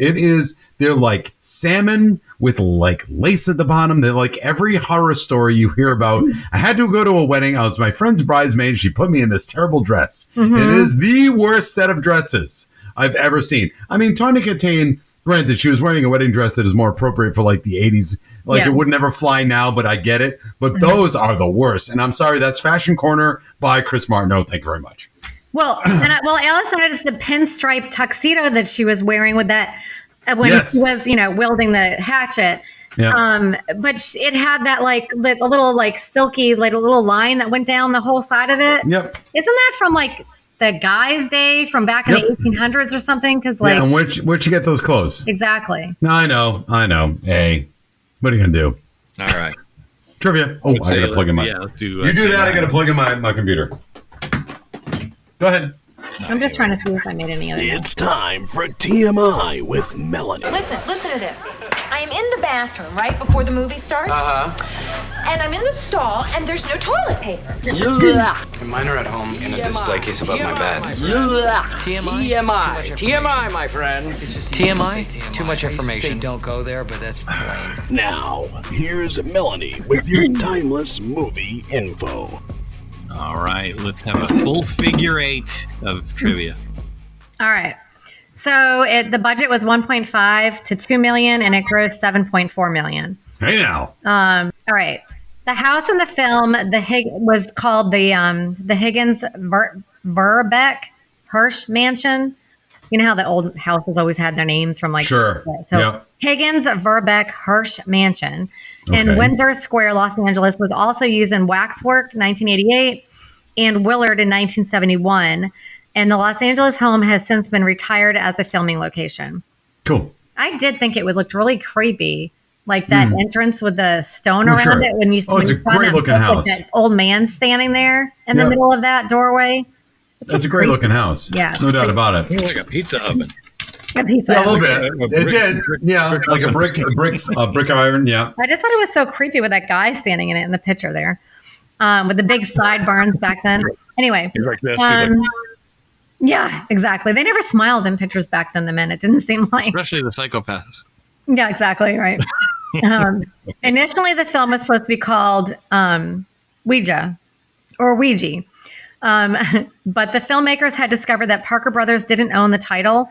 They're like salmon with like lace at the bottom. They're like every horror story you hear about. I had to go to a wedding. I was my friend's bridesmaid. She put me in this terrible dress. And it is the worst set of dresses I've ever seen. I mean, Tawny Katane, granted, she was wearing a wedding dress that is more appropriate for like the 80s. Like it would never fly now, but I get it. But those are the worst. And I'm sorry, that's Fashion Corner by Chris Martineau. Thank you very much. Well, I also noticed the pinstripe tuxedo that she was wearing with that when she was, wielding the hatchet. Yeah. But it had that a little like silky, like a little line that went down the whole side of it. Yep. Isn't that from like the guy's day from back in the 1800s or something? Because and where'd you get those clothes? Exactly. I know. Hey, what are you gonna do? All right. Trivia. Oh, I gotta plug in my. Yeah, let's do. You do that. I gotta plug in my computer. Go ahead. I'm just trying to see if I made any other. It's time for TMI with Melanie. Listen to this. I am in the bathroom right before the movie starts. And I'm in the stall, and there's no toilet paper. Mine are at home in a display case above my bed. TMI, my friends. TMI? Too much information. Don't go there, but that's plain. Now, here's Melanie with your timeless movie info. All right, let's have a full figure 8 of trivia. All right. So the budget was 1.5 to 2 million, and it grossed 7.4 million. Hey now. All right. The house in the film was called the Higgins Verbeck Hirsch Mansion. You know how the old houses always had their names from like Sure. So Yep. Higgins Verbeck Hirsch Mansion in Okay. Windsor Square, Los Angeles, was also used in Waxwork 1988 and Willard in 1971. And the Los Angeles home has since been retired as a filming location. Cool. I did think it would look really creepy, like that entrance with the stone around sure. it. When you It's a when you saw great that looking book, house. like that old man standing there in the Yep. middle of that doorway. That's a great looking house. Yeah. No doubt about it. Like a pizza oven. A piece of Yeah, a little it. bit. It did. Yeah, like a brick of iron. Yeah. I just thought it was so creepy with that guy standing in it in the picture there, with the big sideburns back then. Anyway, He's like this. He's like, yeah, exactly. They never smiled in pictures back then. The men, it didn't seem like. especially the psychopaths. Yeah, exactly right. Initially, the film was supposed to be called Ouija or Ouija. But the filmmakers had discovered that Parker Brothers didn't own the title.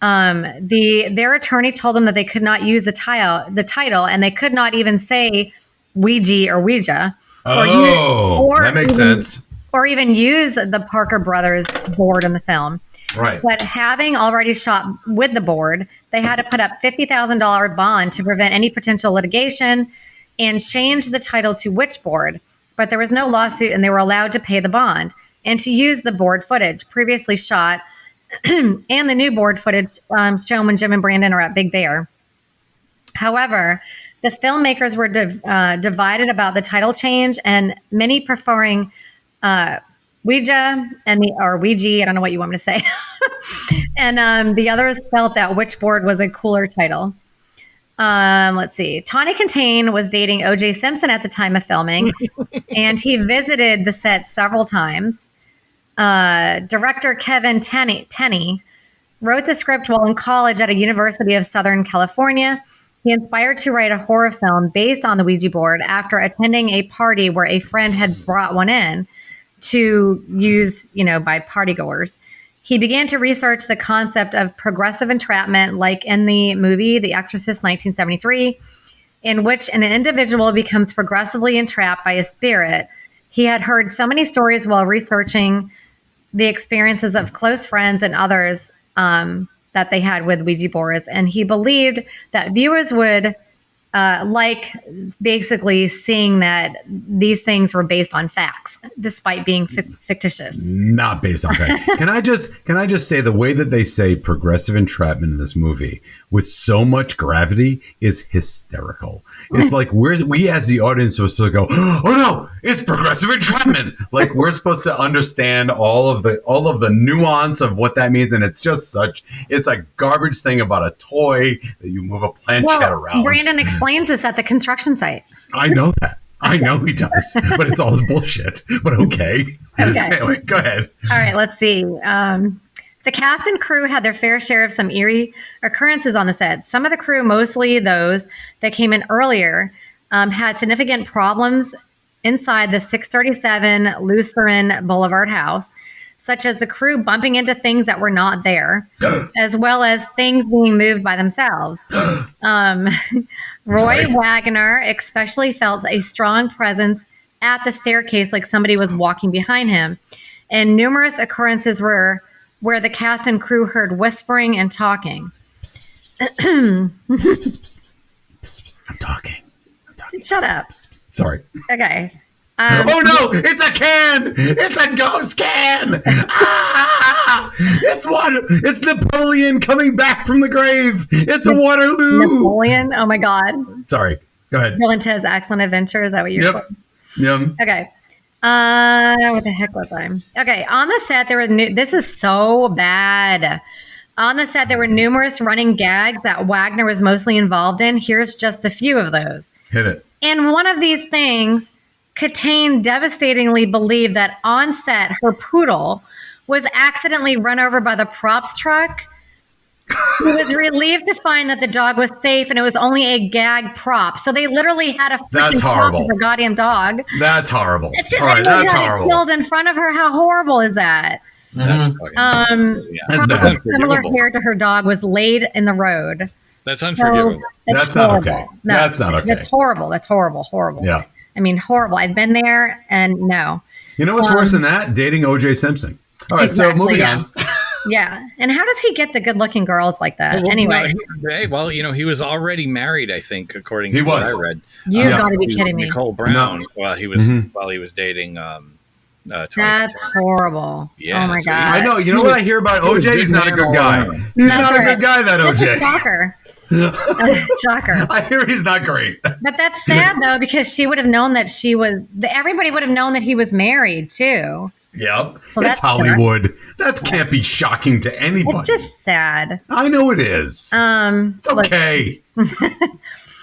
Their attorney told them that they could not use the title, and they could not even say Ouija or Ouija. That makes sense. Or even use the Parker Brothers board in the film. Right. But having already shot with the board, they had to put up $50,000 bond to prevent any potential litigation and change the title to Witchboard. But there was no lawsuit, and they were allowed to pay the bond and to use the board footage previously shot and the new board footage shown when Jim and Brandon are at Big Bear. However, the filmmakers were divided about the title change, and many preferring Ouija or Ouija, I don't know what you want me to say. And the others felt that Witchboard was a cooler title. Let's see. Tawny Kitaen was dating O.J. Simpson at the time of filming, and he visited the set several times. Director Kevin Tenney wrote the script while in college at a University of Southern California. He inspired to write a horror film based on the Ouija board after attending a party where a friend had brought one in to use, by partygoers. He began to research the concept of progressive entrapment, like in the movie The Exorcist 1973, in which an individual becomes progressively entrapped by a spirit. He had heard so many stories while researching the experiences of close friends and others that they had with Ouija boards, and he believed that viewers would like basically seeing that these things were based on facts, despite being fictitious. Not based on fact. Can I just say the way that they say progressive entrapment in this movie with so much gravity is hysterical. It's like we as the audience supposed to go, oh no, it's progressive entrapment. Like we're supposed to understand all of the nuance of what that means, and it's a garbage thing about a toy that you move a planchette around. Brandon explains this at the construction site. I know that. I know he does, but it's all bullshit. But okay. Anyway, go ahead. All right, let's see. The cast and crew had their fair share of some eerie occurrences on the set. Some of the crew, mostly those that came in earlier, had significant problems inside the 637 Lutheran Boulevard house, such as the crew bumping into things that were not there, as well as things being moved by themselves. Roy Wagner especially felt a strong presence at the staircase, like somebody was walking behind him. And numerous occurrences were where the cast and crew heard whispering and talking. I'm talking. Shut up. Sorry. Okay. Oh no! It's a can! It's a ghost can! Ah! It's water! It's Napoleon coming back from the grave! It's a Waterloo! Napoleon? Oh my God. Sorry. Go ahead. Bill and Ted's Excellent Adventure. Is that what you're saying? Yep. Okay. What the heck was I? Okay. On the set, there were this is so bad. On the set, there were numerous running gags that Wagner was mostly involved in. Here's just a few of those. Hit it. In one of these things, Katane devastatingly believed that on set, her poodle was accidentally run over by the props truck. She was relieved to find that the dog was safe and it was only a gag prop. So they literally had a freaking prop of a goddamn dog. That's horrible. It's just, All right, that's horrible. Killed in front of her. How horrible is that? That's That's bad. Similar hair to her dog was laid in the road. That's unforgivable. That's not okay. No, that's not okay. That's horrible. That's horrible. Horrible. Yeah. I mean, horrible. I've been there and no. You know what's worse than that? Dating O.J. Simpson. All right, so moving on. Yeah. And how does he get the good looking girls like that? Anyway. He was already married, I think, according to what I read. You've got to be kidding me. Nicole Brown while he was dating that's horrible. Yeah, oh my God. I know. You know what I hear about OJ? He's not a good guy. He's not a good guy, that OJ. Shocker. Shocker. I hear he's not great. But that's sad though, because she would have known that everybody would have known that he was married too. Yep. So it's Hollywood. That can't be shocking to anybody. It's just sad. I know it is. It's okay.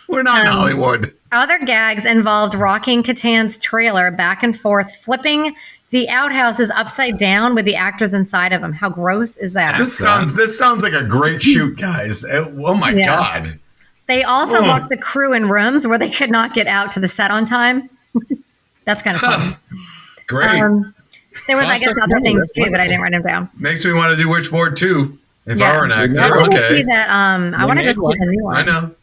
We're not in Hollywood. Other gags involved rocking Katane's trailer back and forth, flipping the outhouses upside down with the actors inside of them. How gross is that? This sounds like a great shoot, guys. Oh my God. They also locked the crew in rooms where they could not get out to the set on time. That's kind of fun. Great. There was, I guess, other things too, but I didn't write them down. Makes me want to do Witchboard too. If I were an actor, I want okay. To see that, I want to go see the new one. I know.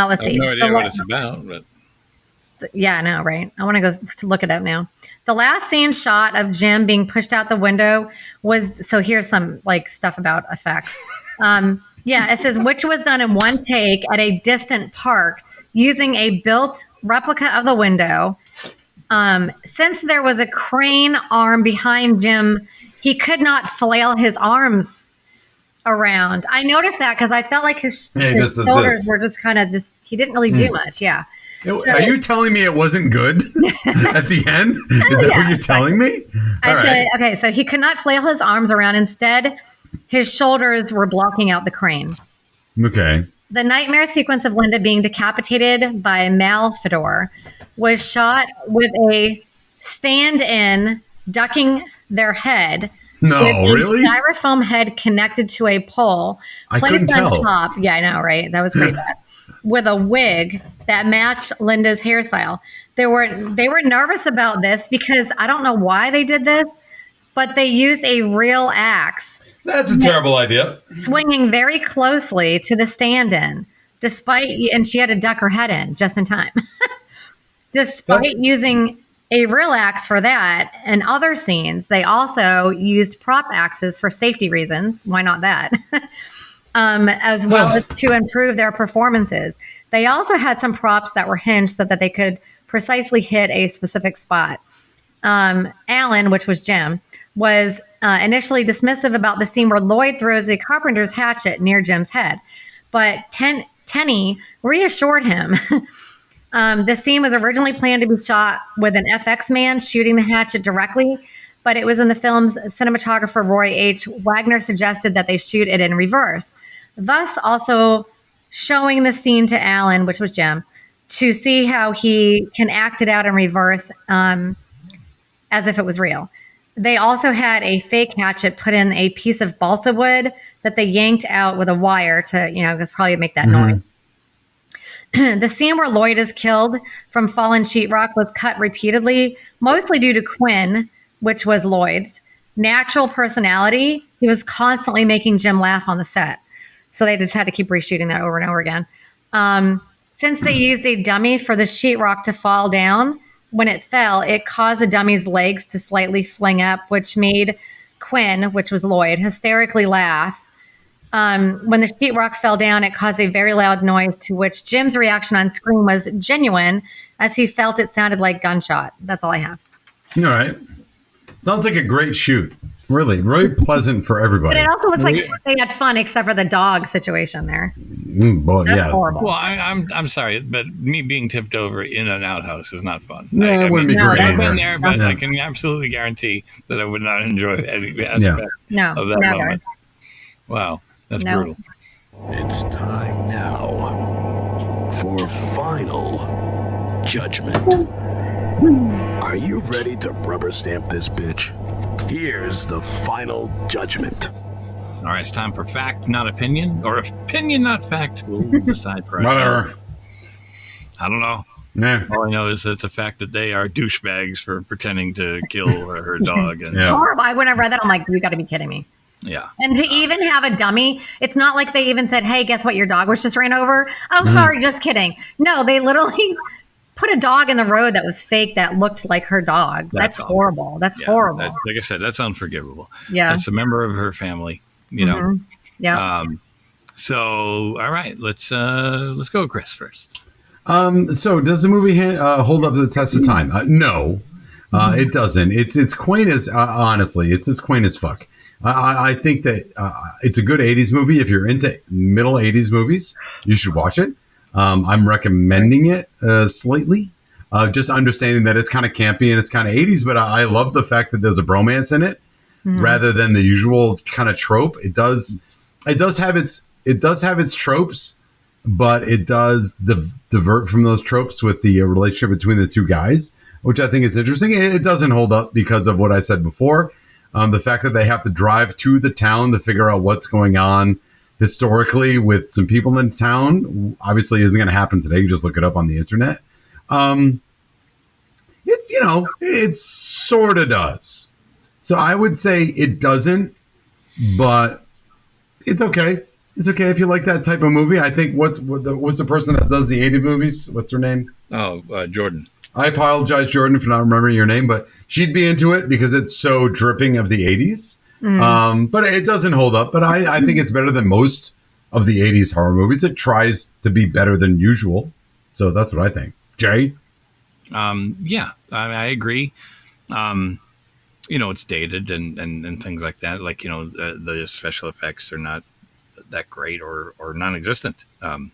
Let's see. I have no idea what it's about, but yeah, I know, right? I want to go to look it up now. The last scene shot of Jim being pushed out the window was, so here's some like stuff about effects. It says, which was done in one take at a distant park using a built replica of the window. Since there was a crane arm behind Jim, he could not flail his arms around. I noticed that because I felt like his shoulders were just kind of he didn't really do much. Yeah. Are you telling me it wasn't good at the end? Is that what you're telling me? I said, okay, so he could not flail his arms around. Instead, his shoulders were blocking out the crane. Okay. The nightmare sequence of Linda being decapitated by Malfador was shot with a stand-in ducking their head. No, really? A styrofoam head connected to a pole. I couldn't tell. Top. Yeah, I know, right? That was pretty bad. With a wig that matched Linda's hairstyle. They were nervous about this because I don't know why they did this, but they used a real axe. That's a terrible idea. Swinging very closely to the stand-in, and she had to duck her head in just in time. Despite using a real axe for that and other scenes, they also used prop axes for safety reasons. Why not that? As well as to improve their performances. They also had some props that were hinged so that they could precisely hit a specific spot. Alan, which was Jim, was initially dismissive about the scene where Lloyd throws a carpenter's hatchet near Jim's head. But Tenny reassured him. The scene was originally planned to be shot with an FX man shooting the hatchet directly, but it was in the film's cinematographer Roy H. Wagner suggested that they shoot it in reverse, thus also showing the scene to Alan, which was Jim, to see how he can act it out in reverse as if it was real. They also had a fake hatchet put in a piece of balsa wood that they yanked out with a wire to, probably make that noise. The scene where Lloyd is killed from fallen sheetrock was cut repeatedly, mostly due to Quinn, which was Lloyd's natural personality. He was constantly making Jim laugh on the set. So they just had to keep reshooting that over and over again. Since they used a dummy for the sheetrock to fall down, when it fell, it caused the dummy's legs to slightly fling up, which made Quinn, which was Lloyd, hysterically laugh. When the sheetrock fell down, it caused a very loud noise, to which Jim's reaction on screen was genuine, as he felt it sounded like gunshot. That's all I have. All right. Sounds like a great shoot. Really, really pleasant for everybody. But it also looks like they had fun, except for the dog situation there. boy, That's yeah. horrible. Well, I'm sorry, but me being tipped over in an outhouse is not fun. Yeah, it wouldn't be great I've either. been there, but Yeah. I can absolutely guarantee that I would not enjoy any aspect of that never. moment. Wow, that's No. brutal. It's time now for final judgment. Are you ready to rubber stamp this bitch? Here's the final judgment. All right, it's time for fact, not opinion, or opinion, not fact. We'll decide for ourselves. Whatever. I don't know. Yeah. All I know is that it's a fact that they are douchebags for pretending to kill her dog. And Yeah. Horrible. When I read that, I'm like, you got to be kidding me. yeah. And to even have a dummy, it's not like they even said, hey, guess what? Your dog was just ran over. Oh, Mm-hmm. sorry, just kidding. No, they literally put a dog in the road that was fake that looked like her dog. That's awful. horrible. That's Yeah, horrible. like I said, that's unforgivable. Yeah. That's a member of her family, you know. Yeah. So, all right, let's go, Chris, first. So does the movie hold up to the test of time? No, it doesn't. It's quaint as honestly, it's as quaint as fuck. I think that it's a good 80s movie. If you're into middle 80s movies, you should watch it. I'm recommending it slightly, just understanding that it's kind of campy and it's kind of 80s, but I love the fact that there's a bromance in it rather than the usual kind of trope. It does have its tropes, but it does divert from those tropes with the relationship between the two guys, which I think is interesting. It doesn't hold up because of what I said before. The fact that they have to drive to the town to figure out what's going on historically with some people in town obviously isn't going to happen today. You just look it up on the internet. It sort of does. So I would say it doesn't, but it's okay. It's okay if you like that type of movie. I think what's the person that does the 80 movies? What's her name? Oh, Jordan. I apologize, Jordan, for not remembering your name, but she'd be into it because it's so dripping of the 80s. But it doesn't hold up. But I think it's better than most of the 80s horror movies. It tries to be better than usual. So that's what I think. Jay? Yeah, I agree. It's dated and things like that. Like, the special effects are not that great or non-existent.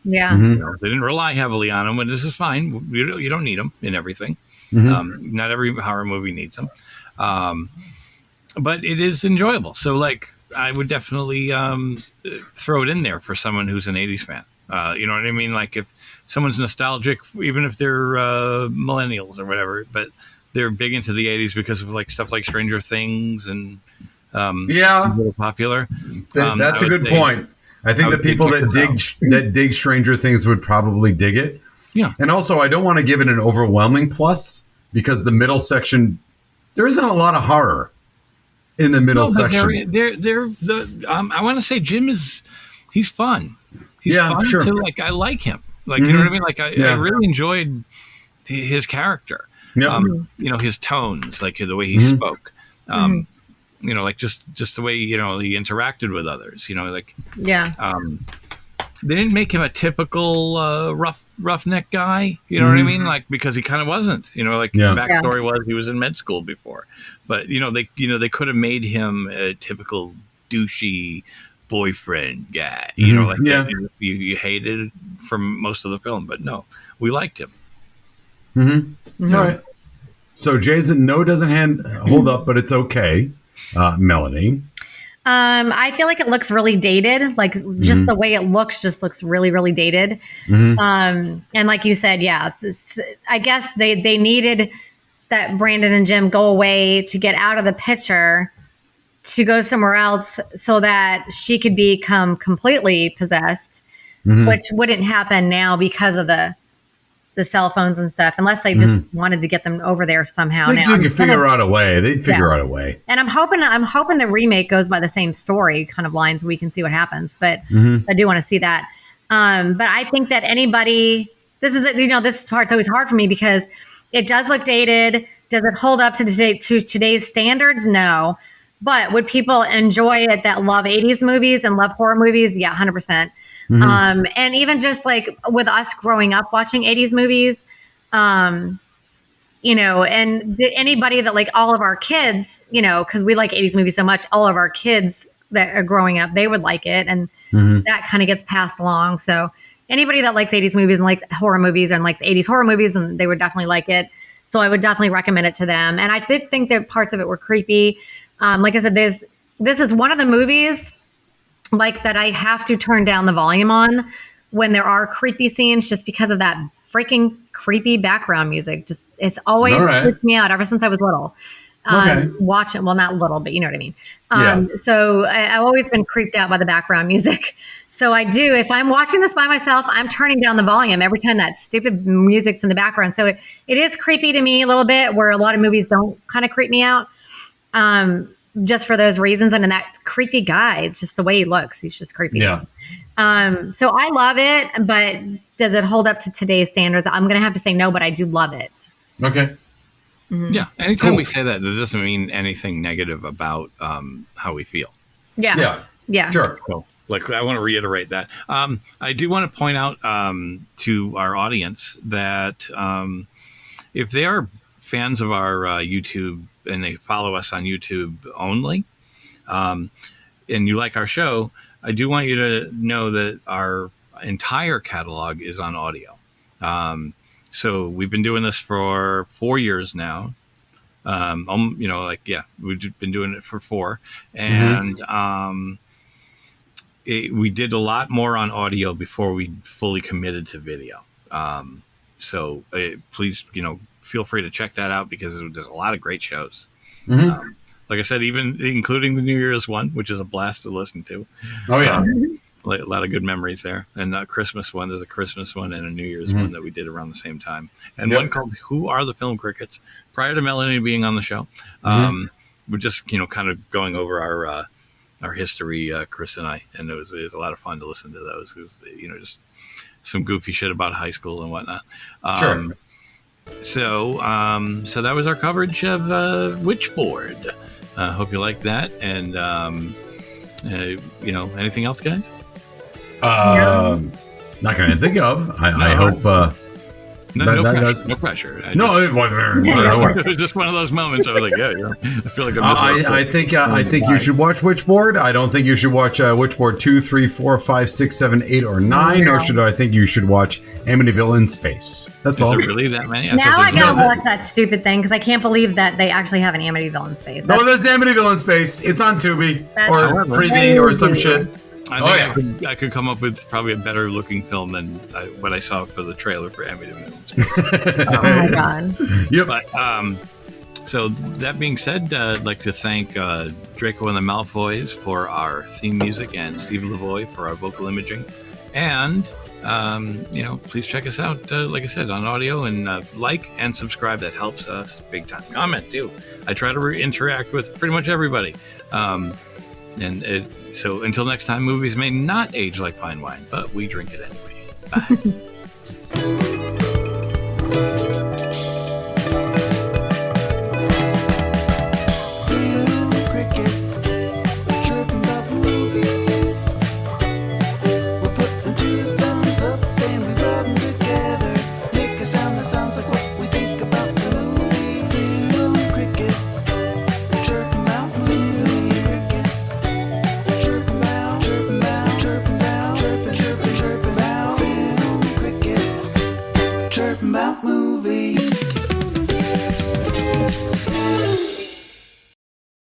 Yeah. They didn't rely heavily on them, and this is fine. You don't need them in everything. Not every horror movie needs them. But it is enjoyable. So, like, I would definitely throw it in there for someone who's an 80s fan. You know what I mean? Like, if someone's nostalgic, even if they're millennials or whatever, but they're big into the 80s because of like stuff like Stranger Things and really popular. That's a good point. I think the people that dig Stranger Things would probably dig it. Yeah. And also, I don't want to give it an overwhelming plus because the middle section, there isn't a lot of horror in the middle section. I want to say Jim he's fun. He's fun sure. Like, I like him. Like, you know what I mean? Like, I really enjoyed his character. Yeah. His tones, like the way he spoke. Like just the way, he interacted with others, they didn't make him a typical roughneck guy, you know what I mean? Like, because he kind of wasn't, the backstory was he was in med school before, but they could have made him a typical douchey boyfriend guy, that you hated from most of the film, but no, we liked him. All right. So Jason, no, doesn't hold up, but it's okay. Melanie. I feel like it looks really dated. Like just the way it looks just looks really, really dated. And like you said, I guess they needed that Brandon and Jim go away to get out of the picture to go somewhere else so that she could become completely possessed, which wouldn't happen now because of the cell phones and stuff, unless they just wanted to get them over there somehow. They could figure out a way. They'd figure out a way. And I'm hoping the remake goes by the same story kind of lines. So we can see what happens, but I do want to see that. But I think that this part's always hard for me because it does look dated. Does it hold up to today's standards? No. But would people enjoy it that love 80s movies and love horror movies? Yeah, 100%. And even just like with us growing up watching 80s movies, and anybody that like all of our kids, because we like 80s movies so much, all of our kids that are growing up, they would like it. And that kind of gets passed along. So anybody that likes 80s movies and likes horror movies and likes 80s horror movies, and they would definitely like it. So I would definitely recommend it to them. And I did think that parts of it were creepy. Like I said, this is one of the movies like that I have to turn down the volume on when there are creepy scenes, just because of that freaking creepy background music. Just it's always freaked me out ever since I was little. Watch it. Well, not little, but you know what I mean? So I've always been creeped out by the background music. So I do, if I'm watching this by myself, I'm turning down the volume every time that stupid music's in the background. So it is creepy to me a little bit, where a lot of movies don't kind of creep me out. Just for those reasons. And then that creepy guy, it's just the way he looks. He's just creepy. Yeah. So I love it, but does it hold up to today's standards? I'm going to have to say no, but I do love it. Okay. Yeah. Anytime we say that, it doesn't mean anything negative about how we feel. Yeah. Sure. So, like, I want to reiterate that. I do want to point out to our audience that if they are fans of our YouTube and they follow us on YouTube only, and you like our show, I do want you to know that our entire catalog is on audio. So we've been doing this for 4 years now. We've been doing it for 4. And we did a lot more on audio before we fully committed to video. So please, feel free to check that out, because there's a lot of great shows. Like I said, even including the New Year's one, which is a blast to listen to. Oh, yeah. A lot of good memories there. And Christmas one, there's a Christmas one and a New Year's one that we did around the same time. And one called Who Are the Film Crickets? Prior to Melanie being on the show. We're just, kind of going over our history, Chris and I. And it was a lot of fun to listen to those. Because, just some goofy shit about high school and whatnot. Sure. So that was our coverage of Witchboard. Hope you liked that. And, anything else, guys? Not going to think of. I hope. No pressure. It was just one of those moments. I was like, I feel like I think you should watch Witchboard. I don't think you should watch Witchboard 2, 3, 4, 5, 6, 7, 8, or 9. Nor should I think you should watch Amityville in Space. That's all. Is there really that many? Now I gotta watch that stupid thing, because I can't believe that they actually have an Amityville in Space. There's Amityville in Space. It's on Tubi or Freebie or some shit. I could come up with probably a better looking film than what I saw for the trailer for Amityville. Oh my god! Yep. But so that being said, I'd like to thank Draco and the Malfoys for our theme music, and Steve Lavoie for our vocal imaging. And please check us out. Like I said, on audio, and like and subscribe. That helps us big time. Comment too. I try to interact with pretty much everybody. So until next time, movies may not age like fine wine, but we drink it anyway. Bye. About movie.